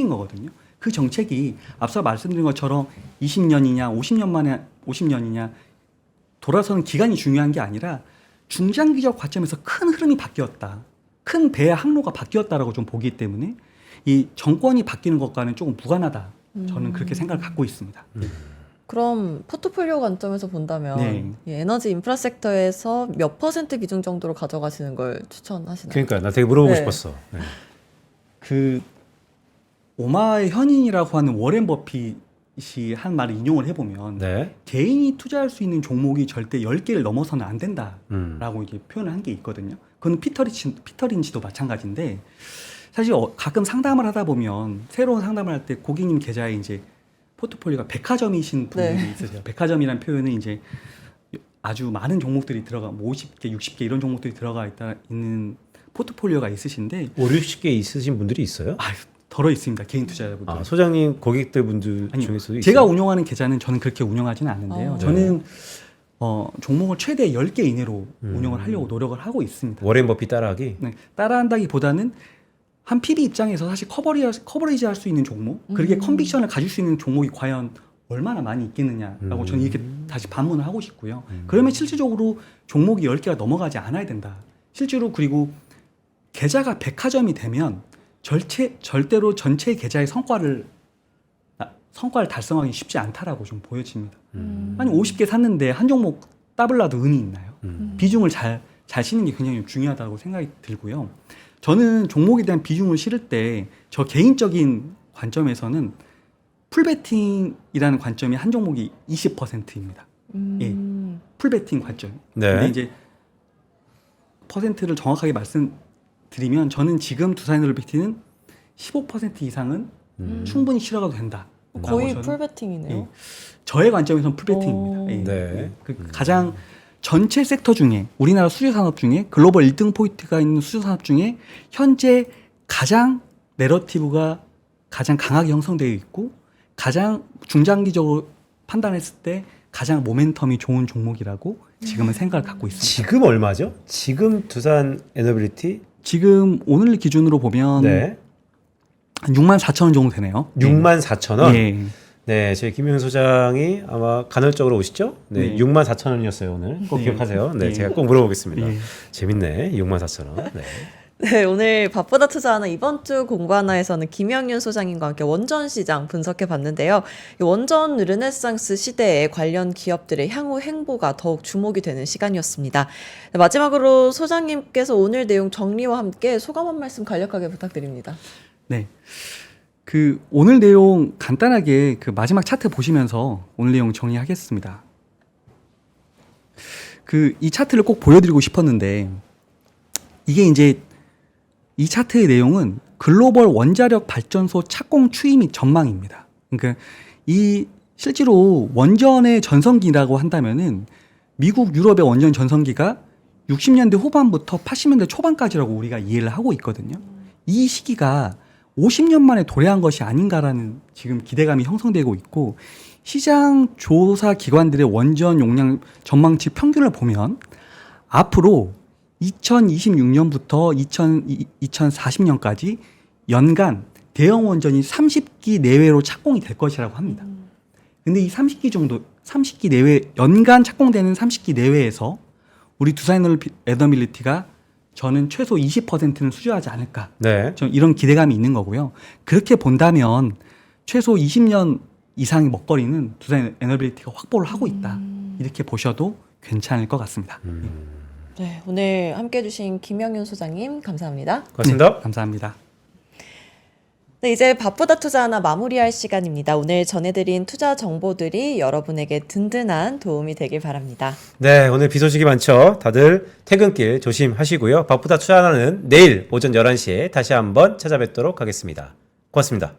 거거든요. 그 정책이 앞서 말씀드린 것처럼 20년이냐 50년이냐 돌아서는 기간이 중요한 게 아니라 중장기적 관점에서 큰 흐름이 바뀌었다. 큰 배의 항로가 바뀌었다라고 좀 보기 때문에 이 정권이 바뀌는 것과는 조금 무관하다. 저는 그렇게 생각을 갖고 있습니다. 그럼 포트폴리오 관점에서 본다면 네. 이 에너지 인프라 섹터에서 몇 % 비중 정도로 가져가시는 걸 추천하시나요? 그러니까 나 되게 물어보고 네. 싶었어. 네. 그 오마의 현인이라고 하는 워렌 버핏이 한 말을 인용을 해보면 네. 개인이 투자할 수 있는 종목이 절대 10개를 넘어서는 안 된다라고 이게 표현을 한 게 있거든요. 그건 피터 린치도 마찬가지인데 사실 가끔 상담을 하다 보면 새로운 상담을 할 때 고객님 계좌에 이제 포트폴리오가 백화점이신 분들이 네. 있으세요. 백화점이라는 표현은 이제 아주 많은 종목들이 들어가, 뭐 50개, 60개 이런 종목들이 있는 포트폴리오가 있으신데 5, 60개 있으신 분들이 있어요? 덜어 있습니다. 개인 투자자분들. 아, 소장님 고객들 분들 아니요. 중에서도 제가 있어요? 운영하는 계좌는 저는 그렇게 운영하지는 않는데요. 네. 저는 종목을 최대 10개 이내로 운영을 하려고 노력을 하고 있습니다. 워렌 버핏 따라하기? 네, 따라한다기보다는 한 PB 입장에서 사실 커버리지 할 수 있는 종목, 그렇게 컨빅션을 가질 수 있는 종목이 과연 얼마나 많이 있겠느냐라고 저는 이렇게 다시 반문을 하고 싶고요. 그러면 실질적으로 종목이 10개가 넘어가지 않아야 된다. 실제로 그리고 계좌가 백화점이 되면 절대로 전체 계좌의 성과를 달성하기 쉽지 않다라고 좀 보여집니다. 아니 50개 샀는데 한 종목 따블라도 의미 있나요? 비중을 잘 씌는 게 굉장히 중요하다고 생각이 들고요. 저는 종목에 대한 비중을 실을 때 저 개인적인 관점에서는 풀베팅이라는 관점이 한 종목이 20%입니다. 예, 풀베팅 관점. 네. 근데 이제 퍼센트를 정확하게 말씀드리면 저는 지금 두산에너지는 15% 이상은 충분히 실어가도 된다. 거의 저는, 풀베팅이네요. 예, 저의 관점에서는 풀베팅입니다. 예. 네. 가장 전체 섹터 중에 우리나라 수주 산업 중에 글로벌 1등 포인트가 있는 수주 산업 중에 현재 가장 내러티브가 가장 강하게 형성되어 있고 가장 중장기적으로 판단했을 때 가장 모멘텀이 좋은 종목이라고 지금은 생각을 갖고 있습니다. 지금 얼마죠? 지금 두산 에너빌리티? 지금 오늘 기준으로 보면 네. 한 64,000원 정도 되네요. 64,000원? 예. 네, 저희 김용 소장이 아마 간헐적으로 오시죠? 네, 네. 64,000원이었어요 오늘. 꼭 네. 기억하세요. 네, 네. 제가 꼭 물어보겠습니다. 예. 재밌네, 64,000원. 네. 네, 오늘 밥보다 투자하나 이번 주 공부 하나에서는 김영윤 소장님과 함께 원전 시장 분석해 봤는데요. 이 원전 르네상스 시대에 관련 기업들의 향후 행보가 더욱 주목이 되는 시간이었습니다. 네, 마지막으로 소장님께서 오늘 내용 정리와 함께 소감 한 말씀 간략하게 부탁드립니다. 네. 오늘 내용 간단하게 마지막 차트 보시면서 오늘 내용 정리하겠습니다. 이 차트를 꼭 보여드리고 싶었는데, 이게 이제 이 차트의 내용은 글로벌 원자력 발전소 착공 추이 및 전망입니다. 그러니까 실제로 원전의 전성기라고 한다면은 미국, 유럽의 원전 전성기가 60년대 후반부터 80년대 초반까지라고 우리가 이해를 하고 있거든요. 이 시기가 50년 만에 도래한 것이 아닌가라는 지금 기대감이 형성되고 있고, 시장 조사 기관들의 원전 용량 전망치 평균을 보면 앞으로 2026년부터 2040년까지 연간 대형 원전이 30기 내외로 착공이 될 것이라고 합니다. 근데 이 30기 내외, 연간 착공되는 30기 내외에서 우리 두산 에너빌리티가 저는 최소 20%는 수주하지 않을까. 네. 좀 이런 기대감이 있는 거고요. 그렇게 본다면 최소 20년 이상의 먹거리는 두산 에너빌리티가 확보를 하고 있다. 이렇게 보셔도 괜찮을 것 같습니다. 네, 오늘 함께 해주신 김영윤 소장님 감사합니다. 고맙습니다. 네, 감사합니다. 네, 이제 밥보다 투자 하나 마무리할 시간입니다. 오늘 전해드린 투자 정보들이 여러분에게 든든한 도움이 되길 바랍니다. 네, 오늘 비 소식이 많죠. 다들 퇴근길 조심하시고요. 밥보다 투자 하나는 내일 오전 11시에 다시 한번 찾아뵙도록 하겠습니다. 고맙습니다.